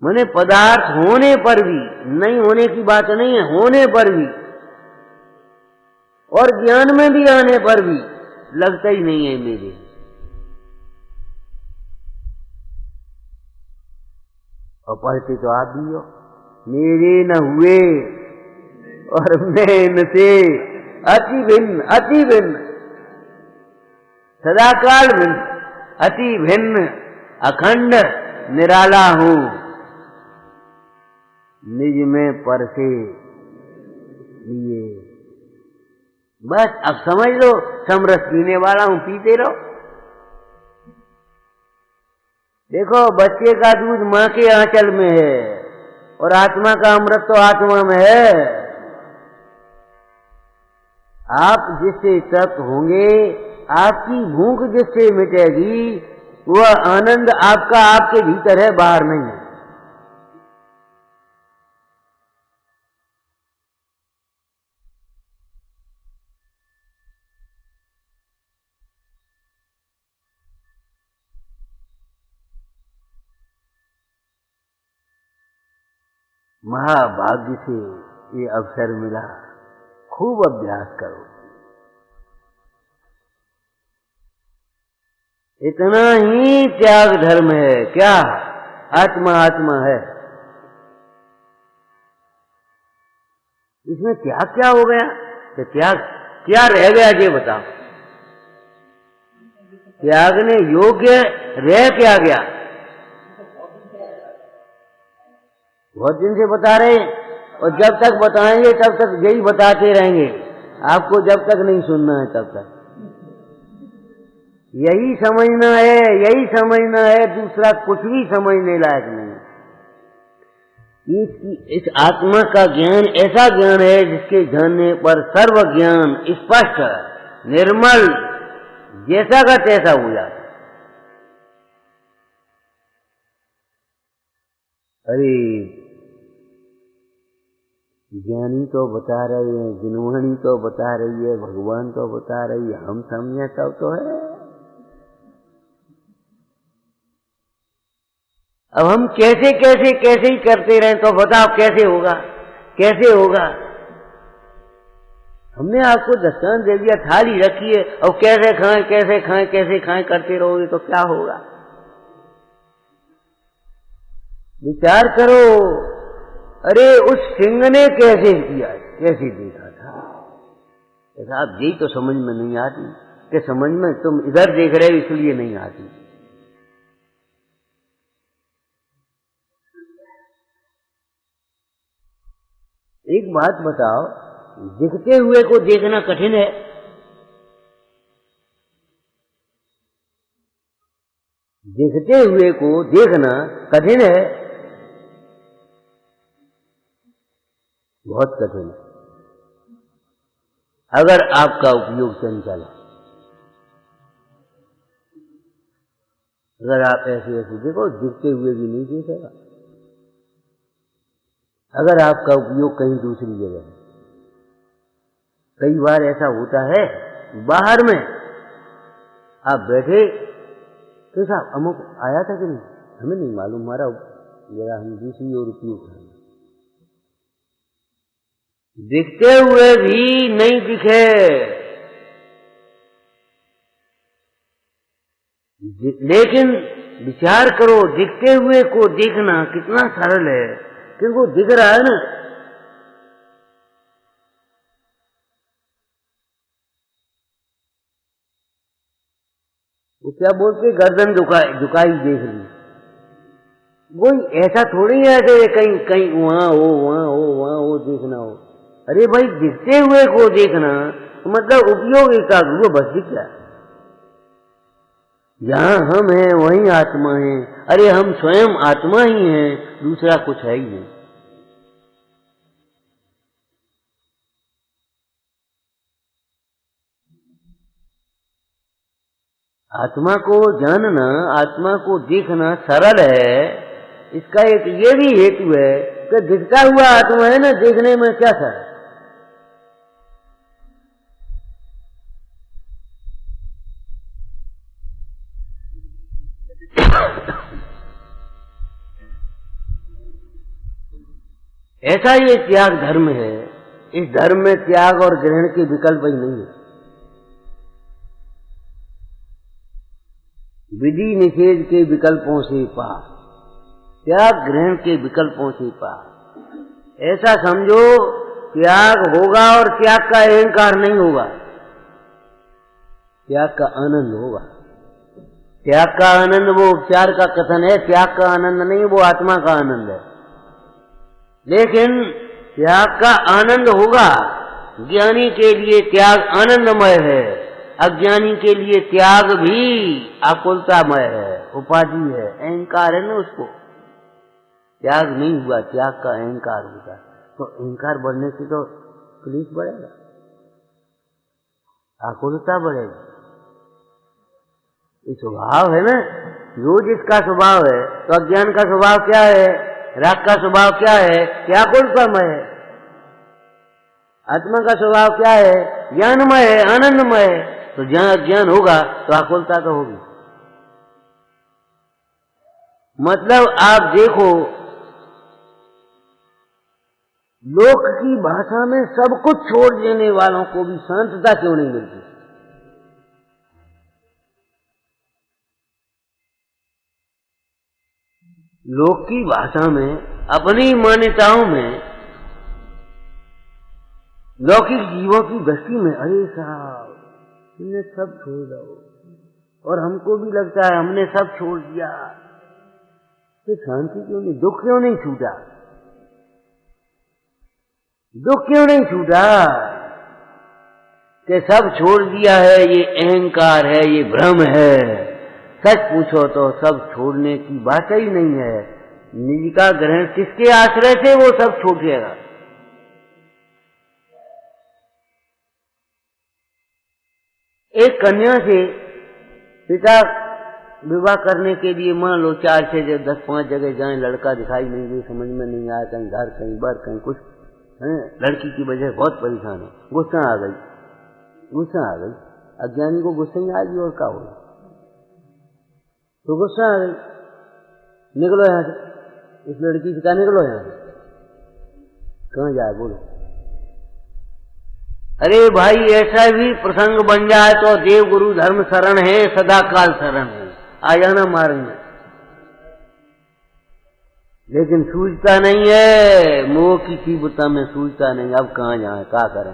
S1: माने पदार्थ होने पर भी, नहीं होने की बात नहीं है, होने पर भी और ज्ञान में भी आने पर भी लगता ही नहीं है मेरे। और पढ़ते तो आप भी हो, मेरे न हुए और मैं इनसे अति भिन्न, अति भिन्न, सदाकाल भिन्न, अति भिन्न, अखंड निराला हूं, निज में पर से लिए। बस अब समझ लो, समरस पीने वाला हूं, पीते रहो। देखो, बच्चे का दूध माँ के आंचल में है और आत्मा का अमृत तो आत्मा में है। आप जिससे तृप्त होंगे, आपकी भूख जिससे मिटेगी, वह आनंद आपका आपके भीतर है, बाहर नहीं है। महाभाग्य से ये अवसर मिला, खूब अभ्यास करो। इतना ही त्याग धर्म है। क्या? आत्मा आत्मा है। इसमें त्याग क्या हो गया? तो त्याग क्या रह गया ये बताओ। त्यागने योग्य रह क्या गया? बहुत दिन से बता रहे हैं, और जब तक बताएंगे तब तक यही बताते रहेंगे। आपको जब तक नहीं सुनना है तब तक यही समझना है, यही समझना है, दूसरा कुछ भी समझने लायक नहीं। इस आत्मा का ज्ञान ऐसा ज्ञान है जिसके जानने पर सर्व ज्ञान स्पष्ट, निर्मल, जैसा का तैसा हो जाता। अरे ज्ञानी तो बता रहे हैं, गुणवाणी तो बता रही है, भगवान तो बता रही है, हम समझे तब तो है। अब हम कैसे कैसे कैसे ही करते रहे तो बताओ कैसे होगा, कैसे होगा। हमने आपको दस्तान दे दिया, थाली रखी है, और कैसे खाएं कैसे खाएं कैसे खाएं करते रहोगे तो क्या होगा। विचार करो, अरे उस सिंह ने कैसे किया, कैसे देखा था। साहब यही तो समझ में नहीं आती, कि समझ में तुम इधर देख रहे हो इसलिए नहीं आती। एक बात बताओ, दिखते हुए को देखना कठिन है, दिखते हुए को देखना कठिन है, बहुत कठिन है, अगर आपका उपयोग चंचल है। अगर आप ऐसे ऐसे देखो, दिखते हुए भी नहीं देखेगा। अगर आपका उपयोग कहीं दूसरी जगह है, कई बार ऐसा होता है, बाहर में आप बैठे तो साहब अमुक आया था कि नहीं, हमें नहीं मालूम, हमारा जरा हम दूसरी ओर उपयोग करें। दिखते हुए भी नहीं दिखे, लेकिन विचार करो, दिखते हुए को देखना कितना सरल है, क्योंकि वो दिख रहा है ना। वो क्या बोलते, गर्दन झुकाई देख ली। कोई ऐसा थोड़ी है ऐसे कहीं कहीं वहां हो वहां हो वहां हो देखना हो। अरे भाई दिखते हुए को देखना मतलब उपयोग एकाग्र वो बस दिख रहा है। जहां हम हैं वहीं आत्मा है। अरे हम स्वयं आत्मा ही हैं, दूसरा कुछ है ही नहीं। आत्मा को जानना, आत्मा को देखना सरल है। इसका एक ये भी हेतु है कि दिखता हुआ आत्मा है ना, देखने में क्या सरल। ऐसा ये त्याग धर्म है। इस धर्म में त्याग और ग्रहण के विकल्प ही नहीं है। विधि निषेध के विकल्पों से पार, त्याग ग्रहण के विकल्पों से पार। ऐसा समझो त्याग होगा और त्याग का अहंकार नहीं होगा, त्याग का आनंद होगा। त्याग का आनंद वो उपचार का कथन है, त्याग का आनंद नहीं, वो आत्मा का आनंद है। लेकिन त्याग का आनंद होगा। ज्ञानी के लिए त्याग आनंदमय है, अज्ञानी के लिए त्याग भी आकुलतामय है, उपाधि है, अहंकार है ना उसको। त्याग नहीं हुआ, त्याग का अहंकार होगा, तो अहंकार बढ़ने से तो क्लेश बढ़ेगा, आकुलता बढ़ेगी। ये स्वभाव है ना, जो जिसका स्वभाव है। तो अज्ञान का स्वभाव क्या है, राग का स्वभाव क्या है, क्या आकुलतामय है। आत्मा का स्वभाव क्या है, ज्ञानमय है, आनंदमय है। तो जहां अज्ञान होगा तो आकुलता तो होगी। मतलब आप देखो, लोक की भाषा में सब कुछ छोड़ देने वालों को भी शांतता क्यों नहीं मिलती। लोक की भाषा में, अपनी मान्यताओं में, लौकिक जीवों की दृष्टि में, अरे साहब तुमने सब छोड़ दो, और हमको भी लगता है हमने सब छोड़ दिया, तो शांति क्यों नहीं, दुख क्यों नहीं छूटा, दुख क्यों नहीं छूटा कि सब छोड़ दिया है। ये अहंकार है, ये भ्रम है। सच पूछो तो सब छोड़ने की बात ही नहीं है। निज का ग्रहण किसके आश्रय से वो सब छूटेगा। एक कन्या से पिता विवाह करने के लिए मान लो 4 6 10 5 जगह जाएं, लड़का दिखाई नहीं दे, समझ में नहीं आया, कहीं घर कहीं बार कहीं कुछ है, लड़की की वजह बहुत परेशान है, गुस्सा आ गई, अज्ञानी को गुस्सा ही आ गई और क्या हो, तो गुस्सा आ गई, निकलो यहाँ से, इस लड़की से कहा निकलो यहाँ से, कहाँ जाए बोलो। अरे भाई ऐसा भी प्रसंग बन जाए तो देव गुरु धर्म शरण है, सदा काल शरण है, आ जाना मारेंगे, लेकिन सूझता नहीं है, मोह की तीव्रता में सूझता नहीं, अब कहाँ जाए, क्या करें।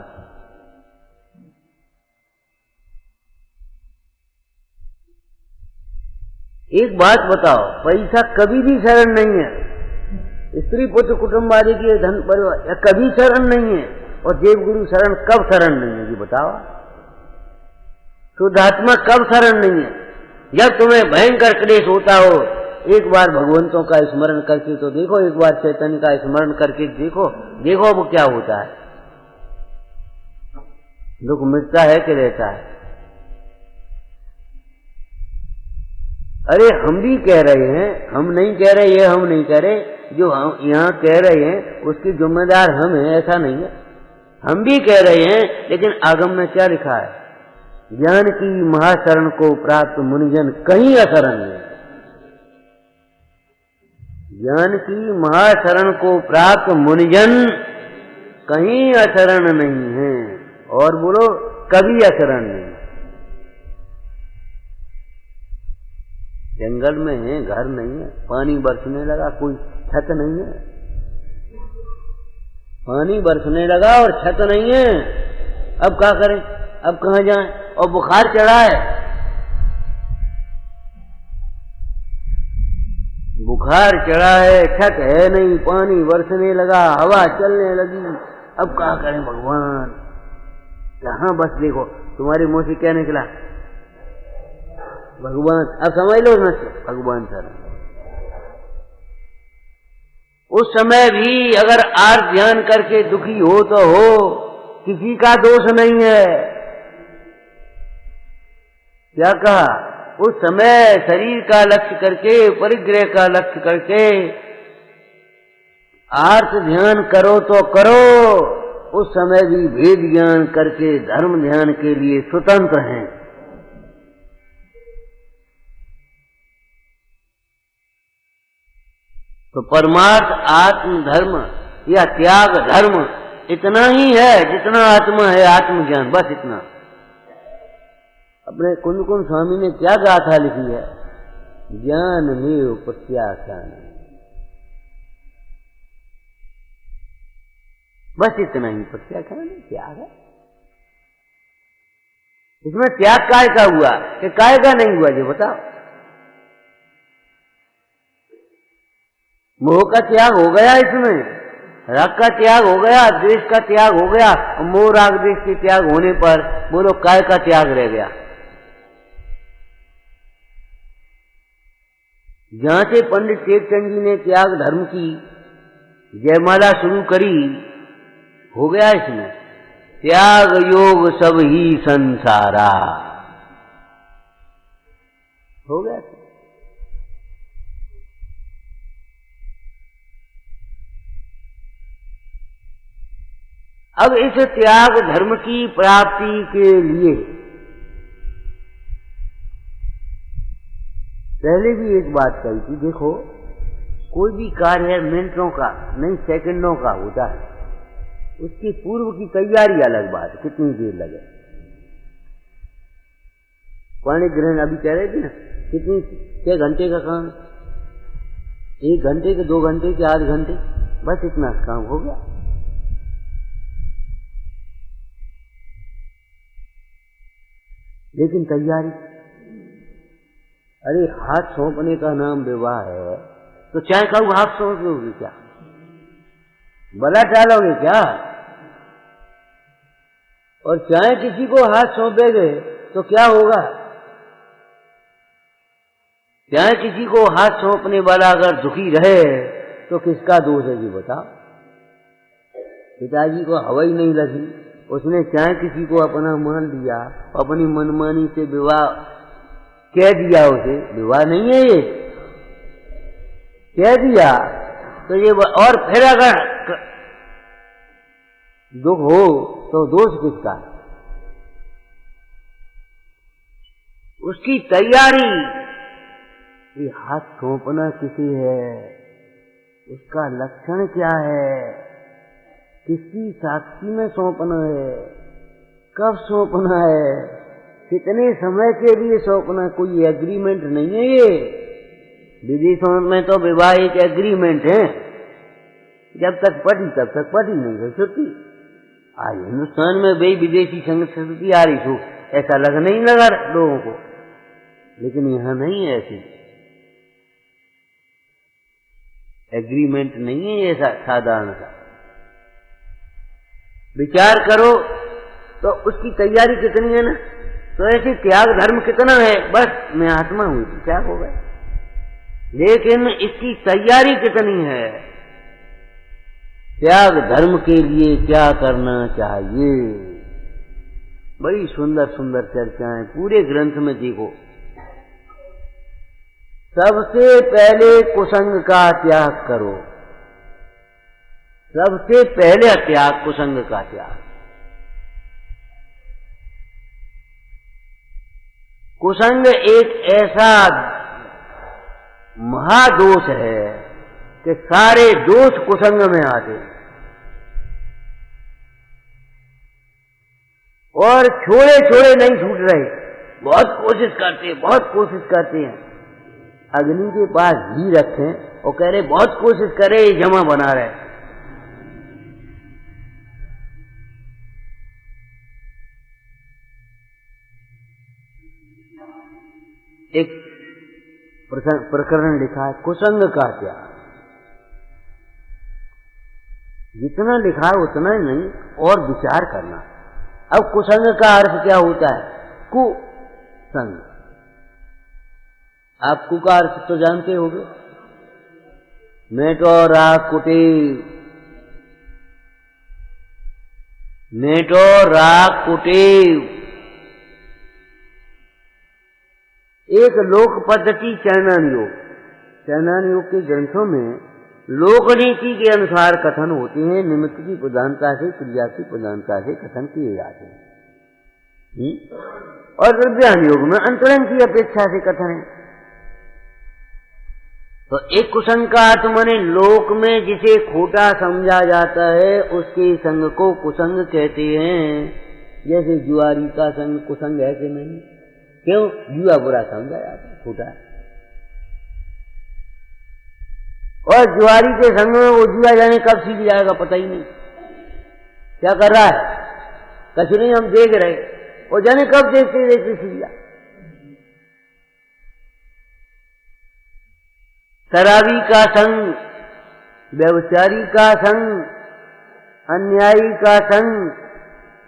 S1: एक बात बताओ, पैसा कभी भी शरण नहीं है, स्त्री पुत्र कुटुंब आदि की धन परिवार कभी शरण नहीं है, और देव गुरु शरण कब शरण नहीं है, जी बताओ। शुद्धात्मा कब शरण नहीं है, जब तुम्हें भयंकर क्लेश होता हो, एक बार भगवंतों का स्मरण करके तो देखो, एक बार चैतन्य का स्मरण करके देखो, देखो वो क्या होता है, दुख मिटता है कि रहता है। अरे हम भी कह रहे हैं, हम नहीं कह रहे, ये हम नहीं कह रहे, जो हम यहाँ कह रहे हैं उसकी जिम्मेदार हम हैं, ऐसा नहीं है, हम भी कह रहे हैं, लेकिन आगम में क्या लिखा है, ज्ञान की महाशरण को प्राप्त मुनिजन कहीं अशरण है, ज्ञान की महाशरण को प्राप्त मुनिजन कहीं अशरण नहीं है, और बोलो कभी अशरण नहीं। जंगल में है, घर नहीं है, पानी बरसने लगा, कोई छत नहीं है, पानी बरसने लगा और छत नहीं है, अब क्या करें, अब कहाँ जाएं, और बुखार चढ़ा है, बुखार चढ़ा है, छत है नहीं, पानी बरसने लगा, हवा चलने लगी, अब क्या करें भगवान, कहाँ बस देखो तुम्हारे मुंह से क्या निकला, भगवान, अब समझ लो ना, भगवान शरण। उस समय भी अगर आर्त ध्यान करके दुखी हो तो हो, किसी का दोष नहीं है, क्या कहा, उस समय शरीर का लक्ष्य करके, परिग्रह का लक्ष्य करके आर्त ध्यान करो तो करो, उस समय भी भेद ज्ञान करके धर्म ध्यान के लिए स्वतंत्र हैं। तो परमार्थ आत्म धर्म या त्याग धर्म इतना ही है जितना आत्मा है, आत्मज्ञान, बस इतना। अपने कुंद कुंद स्वामी ने क्या गाथा लिखी है, ज्ञान में प्रत्याख्यान, बस इतना ही प्रत्याख्यान है, त्याग है। इसमें त्याग काय का हुआ कि काय का नहीं हुआ, जो बताओ। मोह का त्याग हो गया, इसमें राग का त्याग हो गया, द्वेष का त्याग हो गया, और मोह राग द्वेष के त्याग होने पर बोलो काय का त्याग रह गया। जहां से पंडित टेकचंद जी ने त्याग धर्म की जयमाला शुरू करी, हो गया इसमें त्याग योग सब ही संसारा, हो गया। अब इस त्याग धर्म की प्राप्ति के लिए पहले भी एक बात कही थी, देखो कोई भी कार्य मिनटों का नहीं सेकंडों का होता है, उसकी पूर्व की तैयारी अलग बात है, कितनी देर लगे। पाणी ग्रहण अभी कह रहे थे ना, कितनी 6 घंटे का काम, 1 घंटे के 2 घंटे के 8 घंटे, बस इतना काम हो गया। लेकिन तैयारी, अरे हाथ सौंपने का नाम विवाह है, तो चाय का हाथ सौंप दोगे क्या, बला डालोगे क्या? और चाहे किसी को हाथ सौंपेगे तो क्या होगा? चाहे किसी को हाथ सौंपने वाला अगर दुखी रहे तो किसका दोष है जी बताओ? पिताजी को हवा ही नहीं लगी, उसने चाहे किसी को अपना मान लिया, अपनी मनमानी से विवाह कह दिया उसे, विवाह नहीं है ये, कह दिया तो ये। और फिर अगर दुख हो तो दोष किसका? उसकी तैयारी, ये हाथ सौंपना किसी है, उसका लक्षण क्या है, किसकी साक्षी में सौंपना है, कब सौंपना है, कितने समय के लिए सौंपना, कोई एग्रीमेंट नहीं है ये। विदेशों में तो विवाह एक एग्रीमेंट है, जब तक पढ़ी तब तक पढ़ी, नहीं तो छुट्टी। आज हिंदुस्तान में भाई विदेशी संस्कृति आ रही हो, ऐसा लग नहीं लगा लोगों को, लेकिन यहां नहीं है ऐसी एग्रीमेंट, नहीं है ऐसा साधारण सा। विचार करो तो उसकी तैयारी कितनी है ना, तो ऐसे त्याग धर्म कितना है, बस मैं आत्मा हुई थी, त्याग हो गए, लेकिन इसकी तैयारी कितनी है, त्याग धर्म के लिए क्या करना चाहिए। बड़ी सुंदर सुंदर चर्चाएं पूरे ग्रंथ में देखो। सबसे पहले कुसंग का त्याग करो, सबसे पहले त्याग कुसंग का त्याग। कुसंग एक ऐसा महादोष है कि सारे दोष कुसंग में आते, और छोड़े छोड़े नहीं छूट रहे, बहुत कोशिश करते हैं, बहुत कोशिश करते हैं। अग्नि के पास घी रखें और कह रहे बहुत कोशिश करे, जमा बना रहे। एक प्रकरण लिखा है कुसंग का त्याग, जितना लिखा है उतना ही नहीं, और विचार करना। अब कुसंग का अर्थ क्या होता है? कुसंग, आप कु का अर्थ तो जानते होंगे, मेटो राग कुटीर, मेटो राग कुटीर। एक लोक पद्धति चरणान योग, चरणान योग के ग्रंथों में लोकनीति के अनुसार कथन होते हैं, निमित्त की प्रधानता से, क्रिया की प्रधानता से कथन किए जाते हैं। और विज्ञान योग में अंतरंग की अपेक्षा से कथन है। तो एक कुसंग का अर्थ माने लोक में जिसे खोटा समझा जाता है, उसके संग को कुसंग कहते हैं। जैसे जुआरी का संग कुसंग है कि नहीं? क्यों? जुआ बुरा समझा जाता है, खोटा। और जुआरी के संग में वो जुआ जाने कब सीख जाएगा पता ही नहीं, क्या कर रहा है कुछ नहीं, हम देख रहे, वो जाने कब देखते देखते सीख जाए। शराबी का संग, व्यभिचारी का संग, अन्यायी का संग,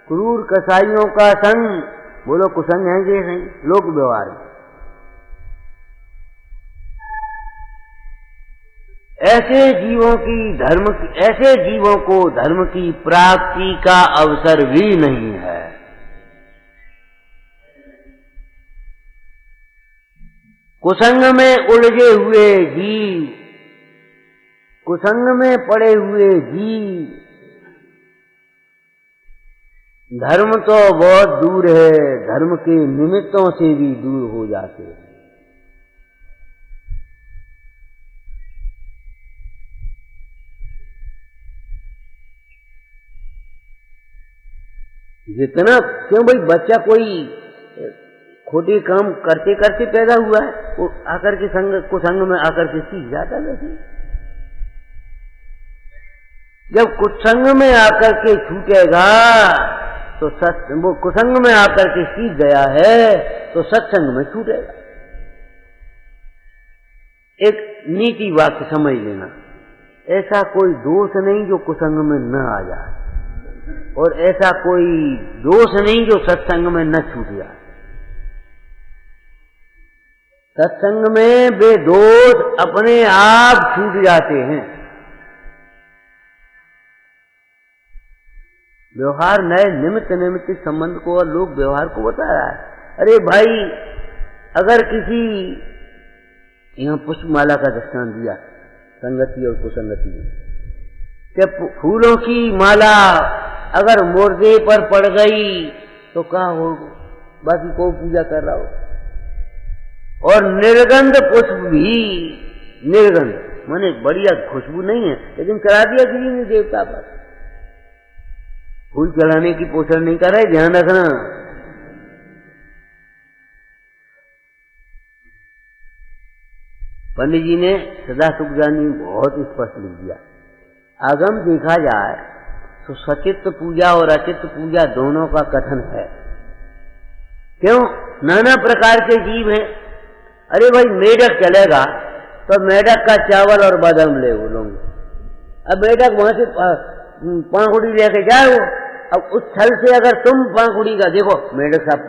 S1: क्रूर कसाईयों का संग, बोलो कुसंग है कि नहीं? लोक व्यवहार में ऐसे जीवों को धर्म की प्राप्ति का अवसर भी नहीं है। कुसंग में उलझे हुए जीव, कुसंग में पड़े हुए जीव, धर्म तो बहुत दूर है, धर्म के निमित्तों से भी दूर हो जाते हैं। जितना क्यों भाई, बच्चा कोई खोटी काम करते करते पैदा हुआ है, वो आकर के कुसंग में आकर के सीख जाता है। वैसे जब कुसंग में आकर के छूटेगा तो वो कुसंग में आकर के सीख गया है तो सत्संग में छूटेगा। एक नीति वाक्य समझ लेना, ऐसा कोई दोष नहीं जो कुसंग में न आ जाए, और ऐसा कोई दोष नहीं जो सत्संग में न छूट जाए। सत्संग में वे दोष अपने आप छूट जाते हैं। व्यवहार नए निमित्त संबंध को और लोग व्यवहार को बता रहा है। अरे भाई, अगर किसी, यहाँ पुष्पमाला का दृष्टांत दिया संगति और कुसंगति में, कि फूलों की माला अगर मुर्दे पर पड़ गई तो क्या हो, बाकी को पूजा कर रहा हो। और निर्गंध पुष्प भी, निर्गंध माने बढ़िया खुशबू नहीं है, लेकिन चढ़ा दिया किसी ने देवता पर। फूल चढ़ाने की पोषण नहीं कर रहे, ध्यान रखना। पंडित जी ने सदाशिव ज्ञानी बहुत स्पष्ट लिख दिया, आगम देखा जाए तो सचित्त पूजा और अचित्त पूजा दोनों का कथन है। क्यों? नाना प्रकार के जीव हैं। अरे भाई मेढक चलेगा तो मेढक का चावल और बादाम ले वो लोग। अब मेढक वहां से पांखुड़ी लेके जाए, अब उस छल से अगर तुम पांखुड़ी का, देखो मेढक साहब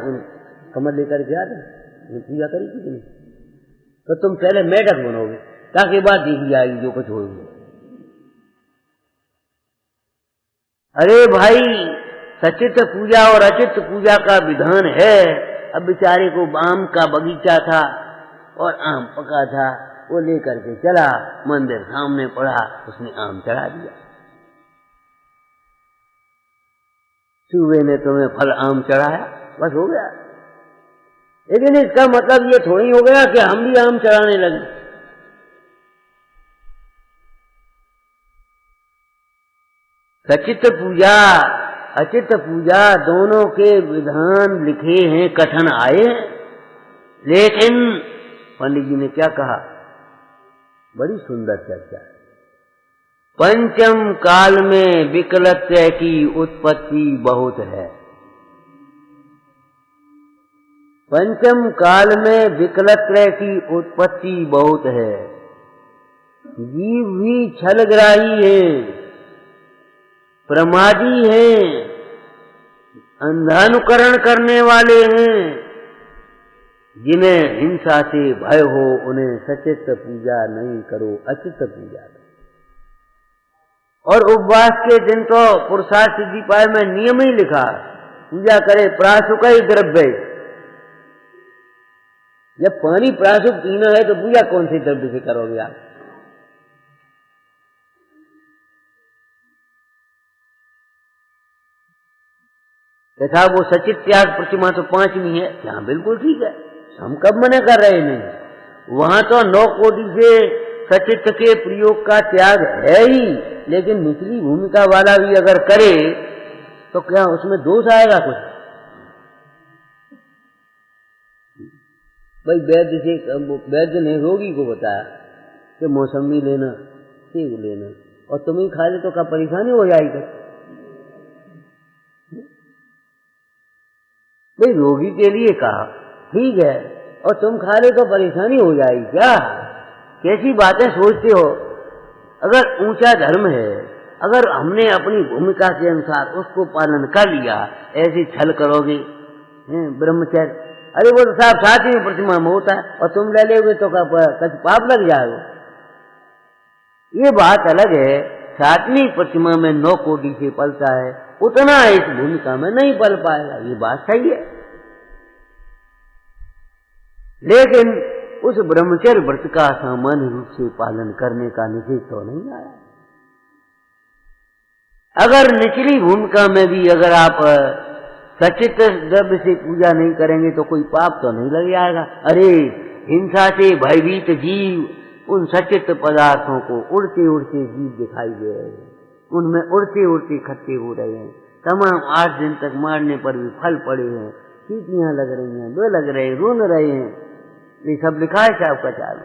S1: कमर लेकर के आते पूजा करेगी कि नहीं, तो तुम पहले मेढक बनोगे ताकि बात देखी जाएगी जो कुछ होगी। अरे भाई सचित्त पूजा और अचित्त पूजा का विधान है। अब बेचारे को आम का बगीचा था और आम पका था, वो लेकर के चला, मंदिर सामने पड़ा, उसने आम चढ़ा दिया। सूबे ने तुम्हें फल आम चढ़ाया, बस हो गया। लेकिन इसका मतलब ये थोड़ी हो गया कि हम भी आम चढ़ाने लगे। सचित्त पूजा अचित्त पूजा दोनों के विधान लिखे हैं, कथन आए हैं। लेकिन पंडित जी ने क्या कहा, बड़ी सुंदर चर्चा। पंचम काल में विकलत्व की उत्पत्ति बहुत है। पंचम काल में विकलत्व की उत्पत्ति बहुत है। जीव भी छलग्राही हैं, प्रमादी हैं, अंधानुकरण करने वाले हैं। जिन्हें हिंसा से भय हो उन्हें सचित्त पूजा नहीं करो, अचित्त पूजा करो। और उपवास के दिन तो पुरुषार्थ सिद्धि पाए में नियम ही लिखा, पूजा करे प्राशुक ही द्रव्य। जब पानी प्राशुक पीना है तो पूजा कौन से द्रव्य से करोगे आप? तथा वो सचित त्याग प्रतिमा तो 5वीं है, यहाँ बिल्कुल ठीक है, हम कब मना कर रहे नहीं। वहां तो 9 कोटि से सचित्त के प्रयोग का त्याग है ही, लेकिन निचली भूमिका वाला भी अगर करे तो क्या उसमें दोष आएगा कुछ? भाई वैद्य ने रोगी को बताया कि मौसमी लेना, सेब लेना, और तुम ही खा ले तो क्या परेशानी हो जाएगी? भाई रोगी के लिए कहा ठीक है, और तुम खा ले तो परेशानी हो जाएगी क्या? कैसी बातें सोचते हो? अगर ऊंचा धर्म है, अगर हमने अपनी भूमिका के अनुसार उसको पालन कर लिया, ऐसे छल करोगे ब्रह्मचर्य, अरे वो तो साहब 7वीं प्रतिमा में होता है और तुम ले लोगे तो कभी पाप लग जाएगा। ये बात अलग है, 7वीं प्रतिमा में 9 कोटि से पलता है, उतना इस भूमिका में नहीं पल पाएगा, ये बात सही है। लेकिन उस ब्रह्मचर्य व्रत का सामान्य रूप से पालन करने का निषेध तो नहीं आया। अगर निचली भूमिका में भी अगर आप सचित द्रव्य से पूजा नहीं करेंगे तो कोई पाप तो नहीं लग जाएगा। अरे हिंसा से भयभीत जीव उन सचित पदार्थों को उड़ते उड़ते जीव दिखाई दे रहे हैं, उनमें उड़ते उड़ते इकट्ठे हो रहे हैं। तमाम 8 दिन तक मारने पर भी फल पड़े हैं, चीटियां लग रही हैं, दो लग रहे हैं, रोन रहे हैं, ये सब लिखा है साहब का चाल।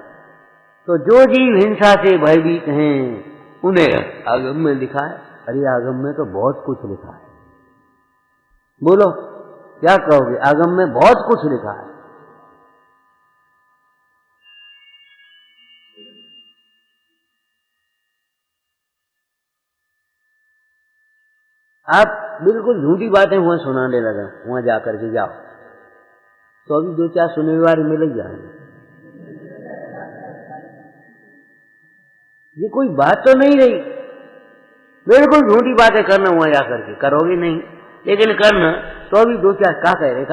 S1: तो जो जीव हिंसा से भयभीत हैं उन्हें आगम में लिखा है। अरे आगम में तो बहुत कुछ लिखा है, बोलो क्या कहोगे? आगम में बहुत कुछ लिखा है। आप बिल्कुल झूठी बातें वहां सुनाने लगे, वहां जाकर के जाओ तो अभी 2-4 सुनने वाले मिल ही जाएंगे। ये कोई बात तो नहीं रही, बिल्कुल झूठी बातें करना वहां जाकर के, करोगे नहीं लेकिन करना तो अभी 2-4 क्या कह रहे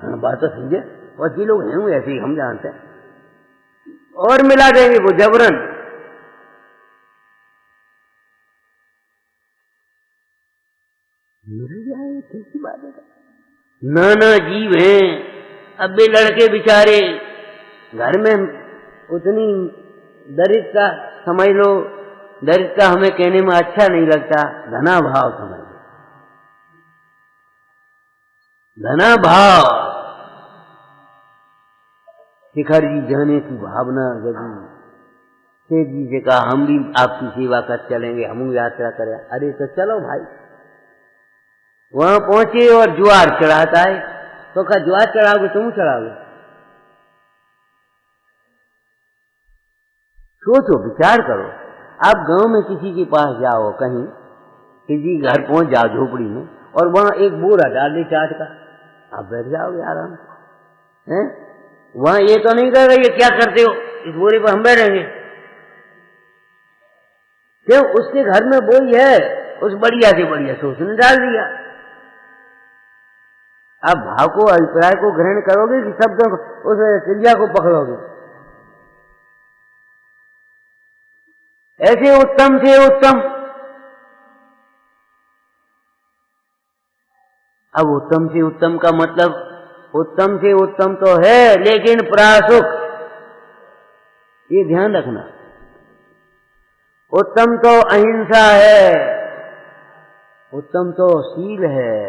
S1: हाँ बात तो समझे, और जी लोग हैं ऐसे ही, हम जानते हैं, और मिला देंगे वो जबरन। मिल जाए कैसी बात है? नाना जीव हैं। अब भी लड़के बेचारे घर में उतनी दरिद्रता समझ लो, दरिद्रता हमें कहने में अच्छा नहीं लगता, धना भाव समझ लो, धना भाव। शिखर जी जाने की भावना जगी। शेख जी से कहा हम भी आपकी सेवा कर चलेंगे, हम यात्रा करें। अरे तो चलो भाई। वहां पहुंचे और ज्वार चढ़ाता है, तो कहा ज्वार चढ़ाओगे? तुम चढ़ाओगे? सोचो, विचार करो। आप गांव में किसी के पास जाओ, कहीं किसी घर पहुंच जाओ झोपड़ी में, और वहां एक बोरा डाल दे चाट का, आप बैठ जाओगे आराम से, हैं? वहां ये तो नहीं कहेगा ये क्या करते हो, इस बोरे पर हम बैठेंगे। क्यों? उसके घर में वही है, उस बढ़िया से बढ़िया सोच ने डाल दिया। आप भाव को, अभिप्राय को ग्रहण करोगे कि शब्दों को, उस चिड़िया को पकड़ोगे? ऐसे उत्तम से उत्तम। अब उत्तम से उत्तम का मतलब, उत्तम से उत्तम तो है लेकिन प्रासुक, ये ध्यान रखना। उत्तम तो अहिंसा है, उत्तम तो शील है।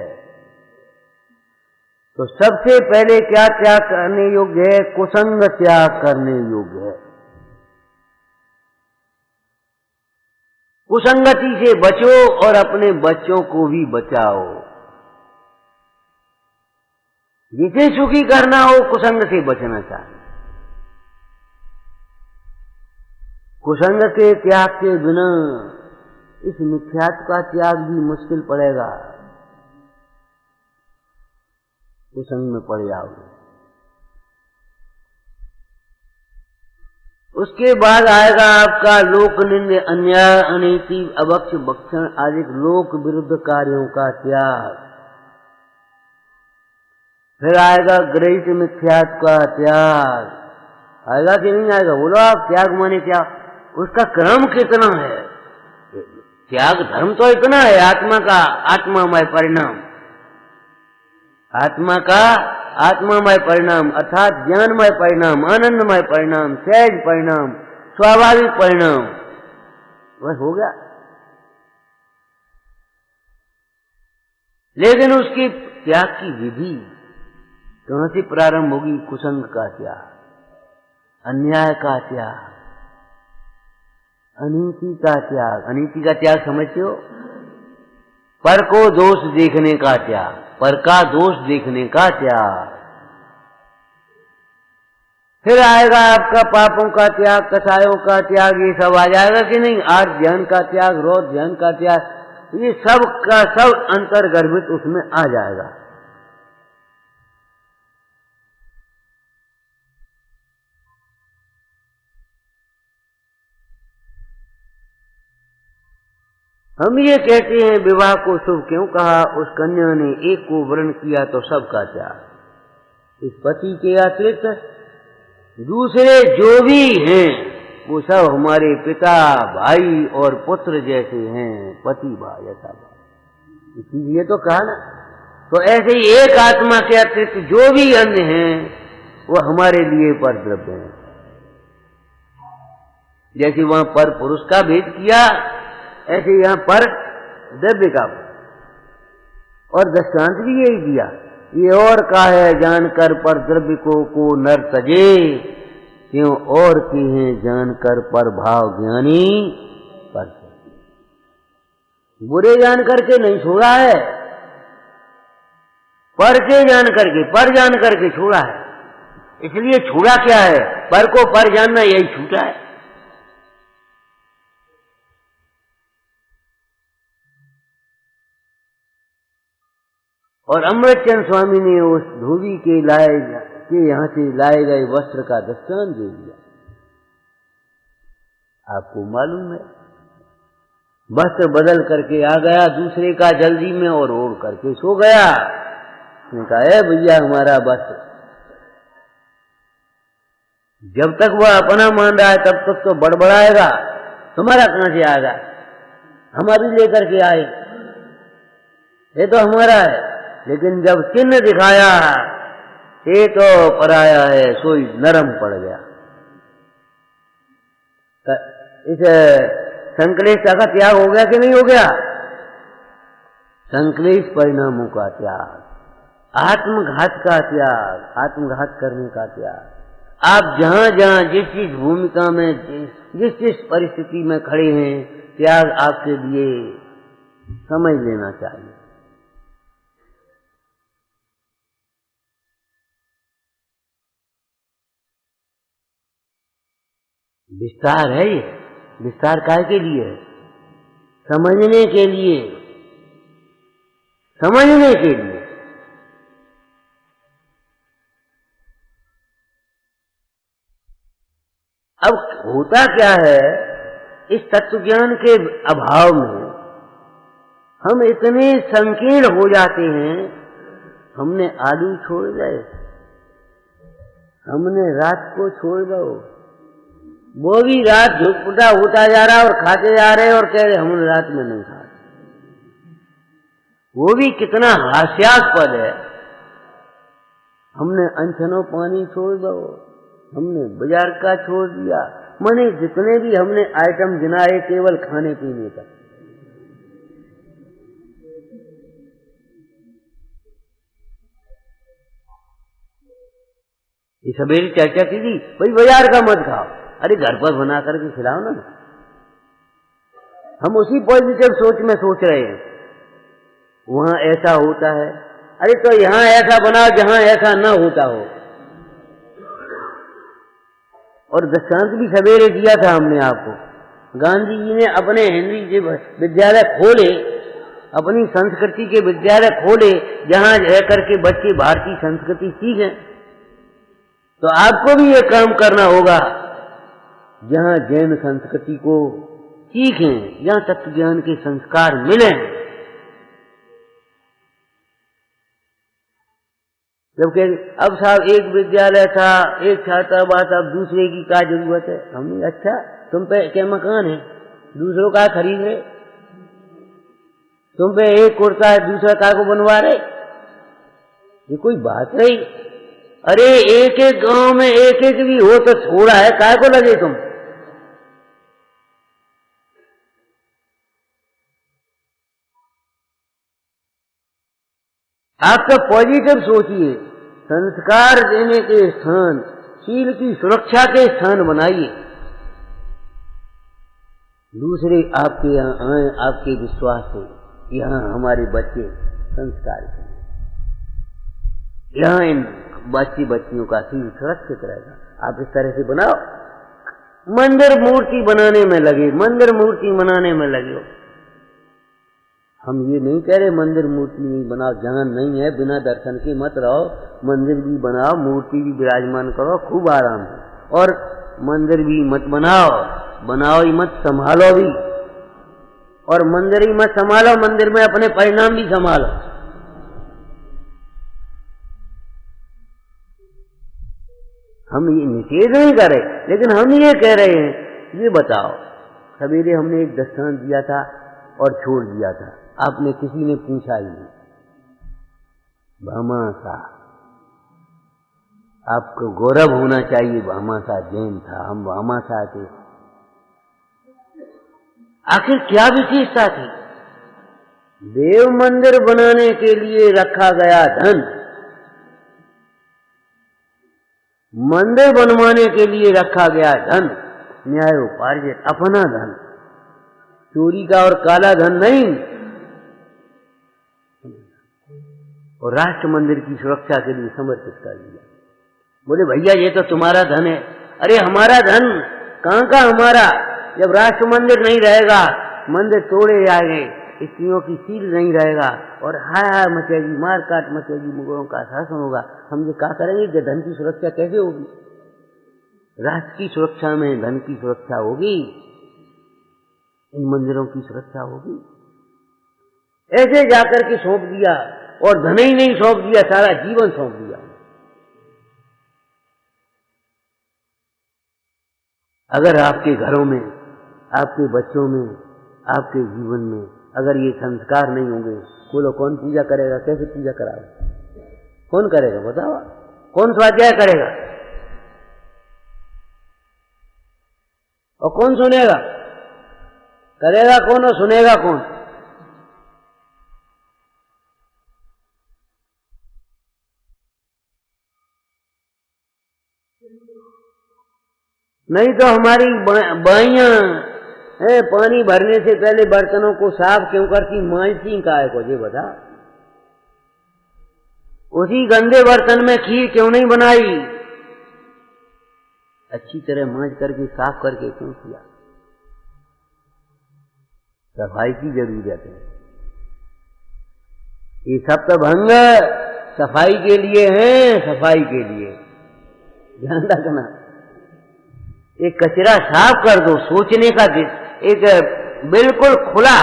S1: तो सबसे पहले क्या त्याग करने योग्य है? कुसंग त्याग करने योग्य है। कुसंगति से बचो और अपने बच्चों को भी बचाओ। जिसे सुखी करना हो कुसंग से बचना चाहिए। कुसंग के त्याग के बिना इस मिथ्यात्व का त्याग भी मुश्किल पड़ेगा। कुसंग में पड़ जाओगे। उसके बाद आएगा आपका लोकनिंद, अन्याय, अनीति, अभक्ष, भक्षण आदि लोक विरुद्ध कार्यों का त्याग। फिर आएगा गृहीत मिथ्यात्व का त्याग। आएगा कि नहीं आएगा? बोलो आप। त्याग माने क्या? उसका क्रम कितना है? त्याग धर्म तो इतना है, आत्मा का आत्मामय परिणाम, आत्मा का आत्मामय परिणाम अर्थात ज्ञानमय परिणाम, आनंदमय परिणाम, सहज परिणाम, स्वाभाविक परिणाम, बस हो गया। लेकिन उसकी त्याग की विधि कहां से प्रारंभ होगी? कुसंग का त्याग, अन्याय का त्याग, अनीति का त्याग। अनीति का त्याग समझते हो? पर को दोष देखने का त्याग, पर का दोष देखने का त्याग। फिर आएगा आपका पापों का त्याग, कसायों का त्याग, ये सब आ जाएगा कि नहीं? आर्थ ध्यान का त्याग, रोध ध्यान का त्याग, ये सब का सब अंतर्गर्भित उसमें आ जाएगा। हम ये कहते हैं विवाह को शुभ क्यों कहा? उस कन्या ने एक को वर्ण किया तो सबका त्याग। इस पति के अतिरिक्त दूसरे जो भी हैं वो सब हमारे पिता, भाई और पुत्र जैसे हैं, पति भाई ऐसा भाई, इसीलिए तो कहा ना। तो ऐसे ही एक आत्मा के अतिरिक्त जो भी अन्य हैं वो हमारे लिए पर द्रव्य हैं। जैसे वहां पर पुरुष का भेद किया, ऐसे यहां पर द्रव्य का, और दृष्टांत भी यही दिया। ये और का है जानकर पर द्रव्य को नर तजे, क्यों और की हैं जानकर पर भाव ज्ञानी पर। बुरे जान करके नहीं छोड़ा है, पर के जान करके, पर जान करके छोड़ा है। इसलिए छोड़ा क्या है? पर को पर जानना, यही छूटा है। और अमृतचंद स्वामी ने उस धोबी के यहाँ से लाए गए वस्त्र का दृष्टांत दे दिया। आपको मालूम है, वस्त्र बदल करके आ गया दूसरे का जल्दी में और ओढ़ करके सो गया। उसने कहा, भैया हमारा वस्त्र। जब तक वह अपना मान रहा है तब तक तो बड़बड़ाएगा, तुम्हारा कहां से आएगा, हम अभी लेकर के आए, ये तो हमारा है। लेकिन जब चिन्ह दिखाया ये तो पराया है, सोई नरम पड़ गया। इस संकलेशता का त्याग हो गया कि नहीं हो गया? संकलेश परिणामों का त्याग, आत्मघात का त्याग, आत्मघात करने का त्याग। आप जहां जहां जिस जिस भूमिका में जिस जिस परिस्थिति में खड़े हैं, त्याग आपके लिए समझ लेना चाहिए। विस्तार है, ये विस्तार काहे के लिए है? समझने के लिए, समझने के लिए। अब होता क्या है, इस तत्व ज्ञान के अभाव में हम इतने संकीर्ण हो जाते हैं। हमने आलू छोड़ गए, हमने रात को छोड़ दो, वो भी रात झुटपुटा होता जा रहा और खाते जा रहे और कह रहे हमने रात में नहीं खाते। वो भी कितना हास्यास्पद है। हमने अनछनो पानी छोड़ दो, हमने बाजार का छोड़ दिया, माने जितने भी हमने आइटम गिनाए केवल खाने पीने का। ये सवेरे चर्चा की थी, भाई बाजार का मत खाओ, अरे घर पर बना करके खिलाओ ना। हम उसी पॉजिटिव सोच में सोच रहे हैं, वहां ऐसा होता है, अरे तो यहां ऐसा बनाओ जहां ऐसा न होता हो। और दृष्टांत भी सवेरे दिया था हमने आपको। गांधी जी ने अपने हिंदी के विद्यालय खोले, अपनी संस्कृति के विद्यालय खोले, जहां रहकर के बच्चे भारतीय संस्कृति सीखें। तो आपको भी ये काम करना होगा, जहां जैन संस्कृति को सीखें, जहां तत्व ज्ञान के संस्कार मिलें। जबकि अब साहब एक विद्यालय था, एक छात्रावास, अब दूसरे की क्या जरूरत है? हमने अच्छा तुम पे क्या मकान है, दूसरों का खरीद रहे, तुम पे एक कुर्ता है दूसरा का को बनवा रहे, ये कोई बात रही? अरे एक एक गांव में एक एक भी हो तो थोड़ा है, काय को लगे तुम? आपका पॉजिटिव सोचिए, संस्कार देने के स्थान, शील की सुरक्षा के स्थान बनाइए। दूसरे आपके यहाँ आए, आपके विश्वास से यहाँ हमारे बच्चे संस्कार के, यहाँ इन बच्चियों का शील सुरक्षित रहेगा। आप इस तरह से बनाओ। मंदिर मूर्ति बनाने में लगे, मंदिर मूर्ति बनाने में लगे हो। हम ये नहीं कह रहे मंदिर मूर्ति नहीं बनाओ, जहां नहीं है बिना दर्शन के मत रहो, मंदिर भी बनाओ, मूर्ति भी विराजमान करो, खूब आराम है। और मंदिर भी मत बनाओ, बनाओ ही मत, संभालो भी। और मंदिर ही मत संभालो, मंदिर में अपने परिणाम भी संभालो। हम ये निषेध नहीं कर रहे, लेकिन हम ये कह रहे हैं, ये बताओ, सवेरे हमने एक दृष्टांत दिया था और छोड़ दिया था, आपने किसी ने पूछा ही नहीं। भामाशाह, आपको गौरव होना चाहिए, भामाशाह जैन था, हम भामाशाह थे। आखिर क्या विशेषता थी? देव मंदिर बनाने के लिए रखा गया धन, मंदिर बनवाने के लिए रखा गया धन, न्यायोपार्जित अपना धन, चोरी का और काला धन नहीं। और राष्ट्र मंदिर की सुरक्षा के लिए समर्पित कर दिया। बोले भैया ये तो तुम्हारा धन है। अरे हमारा धन कहां का हमारा? जब राष्ट्र मंदिर नहीं रहेगा, मंदिर तोड़े जाएंगे, स्त्रियों की सील नहीं रहेगा और हाय हाय मचेगी, मार काट मचेगी, मुगलों का शासन होगा। हम ये क्या करेंगे कि धन की सुरक्षा कैसे होगी? राष्ट्र की सुरक्षा में धन की सुरक्षा होगी, इन मंदिरों की सुरक्षा होगी। ऐसे जाकर के सौंप दिया, और धन ही नहीं सौंप दिया, सारा जीवन सौंप दिया। अगर आपके घरों में, आपके बच्चों में, आपके जीवन में अगर ये संस्कार नहीं होंगे, बोलो कौन पूजा करेगा? कैसे पूजा कराओ? कौन करेगा बताओ? कौन स्वाध्याय करेगा? और कौन सुनेगा? करेगा कौन और सुनेगा कौन? नहीं तो हमारी बाइयां पानी भरने से पहले बर्तनों को साफ क्यों करती? मांजती काय को? ये बता। उसी गंदे बर्तन में खीर क्यों नहीं बनाई? अच्छी तरह मांज करके साफ करके क्यों किया? सफाई की जरूरत है। ये सब तो भंग सफाई के लिए है, सफाई के लिए ध्यान रखना। एक कचरा साफ कर दो, सोचने का एक बिल्कुल खुला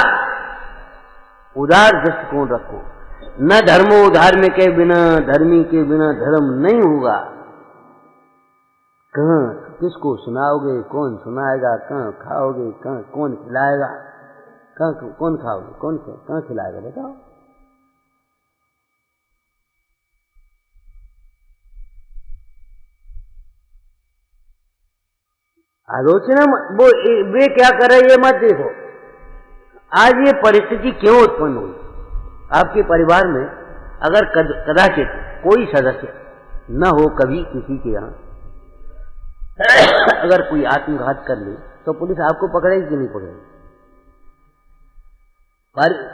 S1: उदार दृष्टिकोण रखो। न धर्मो धर्म के बिना, धर्मी के बिना धर्म नहीं होगा। कहाँ किसको सुनाओगे? कौन सुनाएगा? कहाँ खाओगे? कहाँ कौन खिलाएगा? कहाँ कौन खाओगे? कहाँ खिलाएगा बताओ? आलोचना वे क्या कर रहे ये मत देखो। आज ये परिस्थिति क्यों उत्पन्न हुई? आपके परिवार में अगर कदाचित कोई सदस्य न हो, कभी किसी के यहाँ अगर कोई आत्मघात कर ले तो पुलिस आपको पकड़ेगी कि नहीं पकड़ेगी?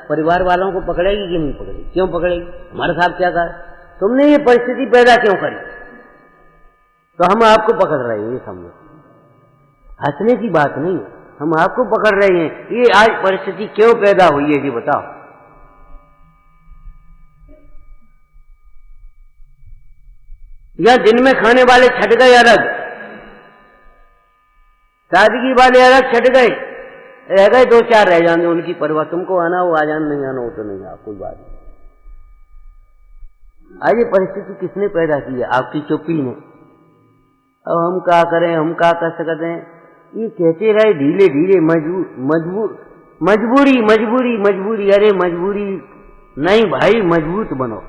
S1: परिवार वालों को पकड़ेगी कि नहीं पकड़ेगी? क्यों पकड़ेगी? हमारे साहब क्या कहा? तुमने ये परिस्थिति पैदा क्यों करी? तो हम आपको पकड़ रहे हैं, ये समझो। हंसने की बात नहीं है, हम आपको पकड़ रहे हैं। ये आज परिस्थिति क्यों पैदा हुई है ये बताओ। या दिन में खाने वाले छट गए अलग, सादगी वाले अलग छट गए, रह गए दो चार रह जाएंगे उनकी परवाह। तुमको आना हो आ जाना, नहीं आना हो तो नहीं, आप कोई बात नहीं। आज ये परिस्थिति किसने पैदा की है? आपकी चुप्पी ने। अब हम क्या करें, हम क्या कर सकते हैं? ये कहते रहे ढीले ढीले, मजबूरी। अरे मजबूरी नहीं भाई, मजबूत बनो।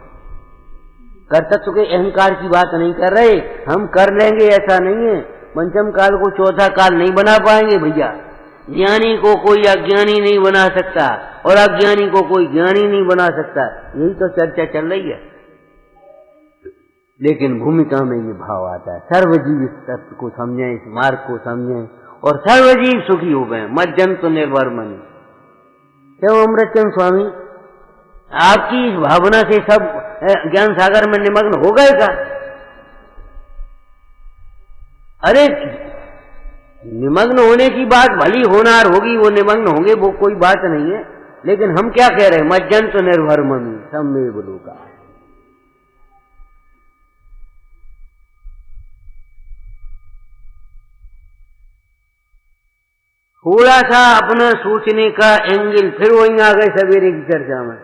S1: कर्तव्य के अहंकार की बात नहीं कर रहे, हम कर लेंगे ऐसा नहीं है। पंचम काल को चौथा काल नहीं बना पाएंगे भैया। ज्ञानी को कोई अज्ञानी नहीं बना सकता और अज्ञानी को कोई ज्ञानी नहीं बना सकता। यही तो चर्चा चल रही है। लेकिन भूमिका में ये भाव आता है, सर्वजीव इस तत्व को समझें, इस मार्ग को समझें और सर्वजीव सुखी हो गए। मज्जंतु निर्भर मनि। क्यों अमृतचंद स्वामी, आपकी इस भावना से सब ज्ञान सागर में निमग्न हो गए का? अरे निमग्न होने की बात भली होनार होगी, वो निमग्न होंगे, वो कोई बात नहीं है। लेकिन हम क्या कह रहे हैं? मज्जंतु निर्भर मनि सम्मेव लोका। थोड़ा सा अपना सोचने का एंगल, फिर वहीं आ गए सवेरे की चर्चा में।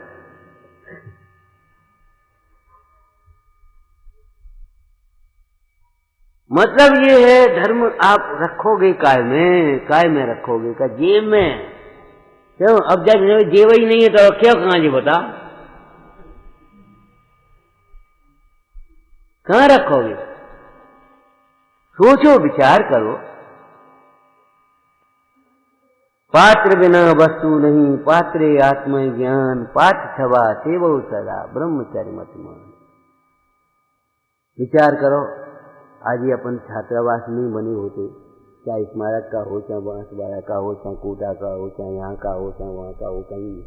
S1: मतलब ये है धर्म आप रखोगे काय में रखोगे का? जेब में। क्यों? अब जब जेब ही नहीं है तो क्या कहाँ जी बता? कहाँ रखोगे? सोचो, विचार करो। पात्र बिना वस्तु नहीं, पात्रे आत्म ज्ञान, पाठ छवा सेवो सदा ब्रह्मचर्य मत मान। विचार करो, आज ये अपन छात्रावास नहीं बने होते, चाहे स्मारक का हो, चाहे बांसवाड़ा का हो, चाहे कोटा का हो, चाहे यहाँ का हो, चाहे वहां का हो, कहीं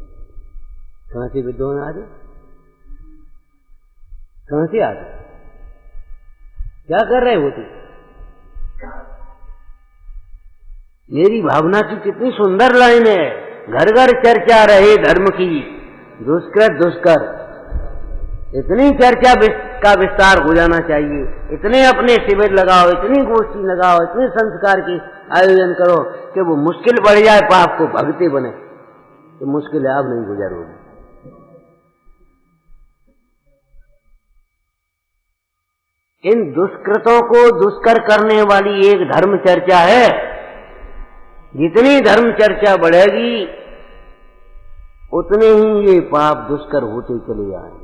S1: कहां से विद्वान आ गए? कहां से आ गए? क्या कर रहे होते? मेरी भावना की कितनी सुंदर लाइन है। घर घर चर्चा रहे धर्म की, दुष्कर। इतनी चर्चा का विस्तार हो जाना चाहिए। इतने अपने शिविर लगाओ, इतनी गोष्ठी लगाओ, इतने संस्कार के आयोजन करो कि वो मुश्किल बढ़ जाए, पाप को भगते बने तो मुश्किल आप नहीं गुजरोगे। इन दुष्कृतों को दुष्कर करने वाली एक धर्म चर्चा है, जितनी धर्म चर्चा बढ़ेगी उतने ही ये पाप दुष्कर होते चले जाएंगे।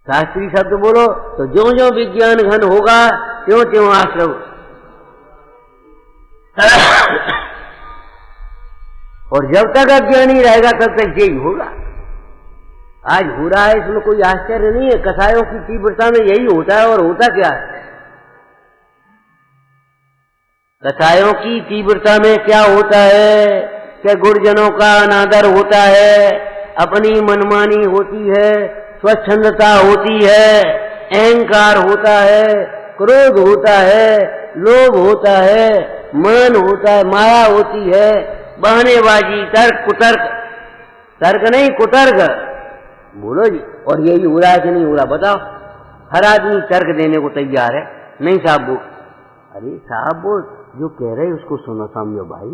S1: शास्त्रीय शब्द बोलो तो ज्यों ज्यों विज्ञान घन होगा त्यों त्यों आश्रम, और जब तक अज्ञानी रहेगा तब तक यही होगा। आज हो रहा है, इसमें कोई आश्चर्य नहीं है। कसायों की तीव्रता में यही होता है। और होता क्या है? कसायों की तीव्रता में क्या होता है कि गुरुजनों का अनादर होता है, अपनी मनमानी होती है, स्वच्छंदता होती है, अहंकार होता है, क्रोध होता है, लोभ होता है, मान होता है, माया होती है, बहानेबाजी, तर्क कुतर्क, तर्क नहीं कुतर्क, बोलो जी। और यही हो रहा है कि नहीं हो रहा बताओ? हर आदमी तर्क देने को तैयार है। नहीं साहब वो, अरे साहब वो जो कह रहे उसको सुनो समझो भाई।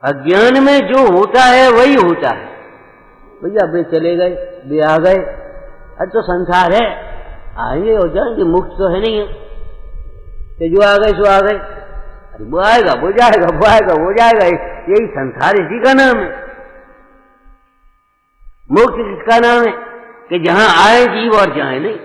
S1: अज्ञान में जो होता है वही होता है। भैया वे चले गए, वे आ गए, अरे तो संसार है, आएंगे और जाएंगे, मुक्त तो है नहीं है कि जो आ गए सो आ गए। अरे वो आएगा वो जाएगा, वो आएगा वो जाएगा, यही संसार, इसी का नाम है। मुक्त किसका नाम है? कि जहां आए जीव और जाए नहीं।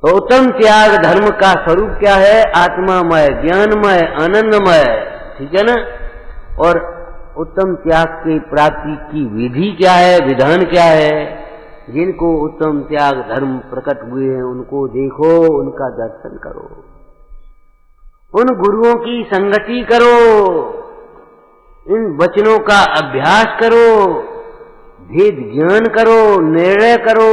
S1: तो उत्तम त्याग धर्म का स्वरूप क्या है? आत्मामय, ज्ञानमय, आनंदमय, ठीक है ना। और उत्तम त्याग की प्राप्ति की विधि क्या है, विधान क्या है? जिनको उत्तम त्याग धर्म प्रकट हुए हैं उनको देखो, उनका दर्शन करो, उन गुरुओं की संगति करो, इन वचनों का अभ्यास करो, भेद ज्ञान करो, निर्णय करो,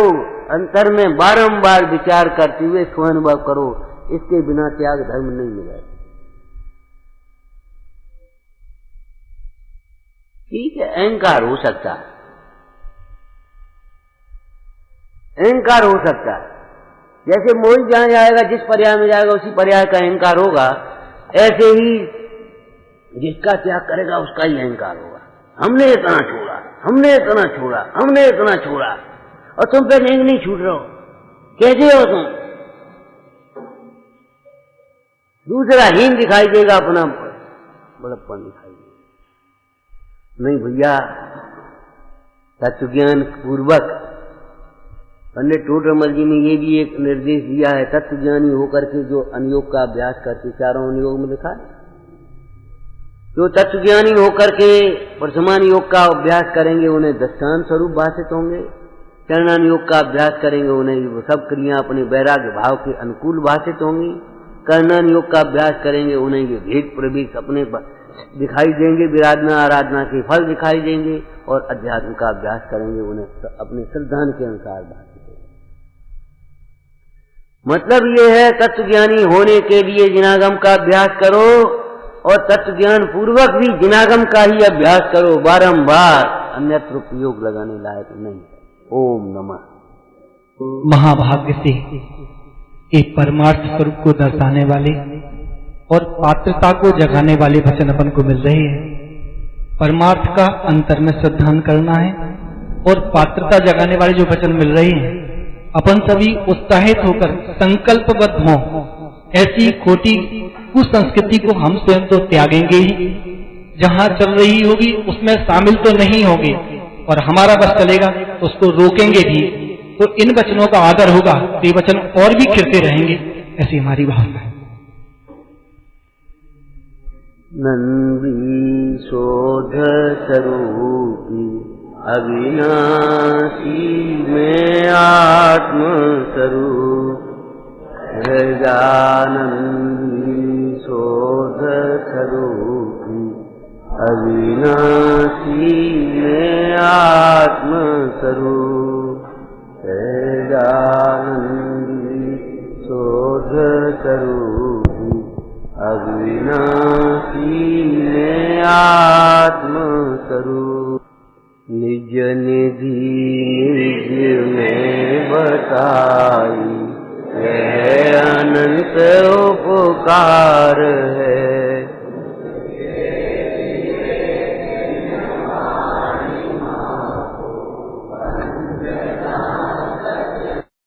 S1: अंतर में बारंबार विचार करते हुए स्वानुभव करो। इसके बिना त्याग धर्म नहीं मिलेगा। ठीक है, अहंकार हो सकता है, अहंकार हो सकता है। जैसे मोही जहां जाएगा, जिस पर्याय में जाएगा उसी पर्याय का अहंकार होगा, ऐसे ही जिसका त्याग करेगा उसका ही अहंकार होगा। हमने इतना छोड़ा, हमने इतना छोड़ा, हमने इतना छोड़ा, और तुम पे नहीं छूट रहे हो, कैसे हो तुम? दूसरा हीन दिखाई देगा, अपना बड़प्पन दिखाई देगा। नहीं भैया, तत्वज्ञान पूर्वक पंडित टोडरमल जी ने ये भी एक निर्देश दिया है, तत्वज्ञानी होकर के जो अनुयोग का अभ्यास करते, चारों अनुयोग में लिखा है, जो तत्वज्ञानी होकर के वर्तमान योग का अभ्यास करेंगे उन्हें दृष्टांत स्वरूप भाषित होंगे, चरणान योग का अभ्यास करेंगे उन्हें वो सब क्रिया अपने वैराग्य भाव के अनुकूल भाषित होंगी, कर्णान योग का अभ्यास करेंगे उन्हें ये भेद प्रवेश अपने दिखाई देंगे, विराधना आराधना के फल दिखाई देंगे, और अध्यात्म का अभ्यास करेंगे उन्हें अपने श्रद्धान के अनुसार भाषित होंगे। मतलब ये है तत्वज्ञानी होने के लिए जिनागम का अभ्यास करो, और तत्वज्ञान पूर्वक भी जिनागम का ही अभ्यास करो बारंबार, अन्यत्र उपयोग लगाने लायक नहीं। ओम नमः।
S2: महाभाग्य से एक परमार्थ स्वरूप को दर्शाने वाले और पात्रता को जगाने वाले वचन अपन को मिल रहे हैं। परमार्थ का अंतर में श्रद्धान करना है, और पात्रता जगाने वाले जो वचन मिल रहे हैं, अपन सभी उत्साहित होकर संकल्पबद्ध हों। ऐसी खोटी कुसंस्कृति को हम स्वयं तो त्यागेंगे ही, जहां चल रही होगी उसमें शामिल तो नहीं होंगे, और हमारा बस चलेगा तो उसको रोकेंगे भी। तो इन वचनों का आदर होगा तो ये वचन और भी खिलते रहेंगे, ऐसी हमारी भावना है।
S1: नंदी शोध स्वरूपी अविनाशी में आत्म स्वरूप, हृदयानंदी शोध स्वरूपी अविनाशी में आत्म स्वरूप, हृदयानंदी शोध स्वरूपी अविनाशी में आत्म स्वरूप। निज निधि निज में बताई, है अनंत उपकार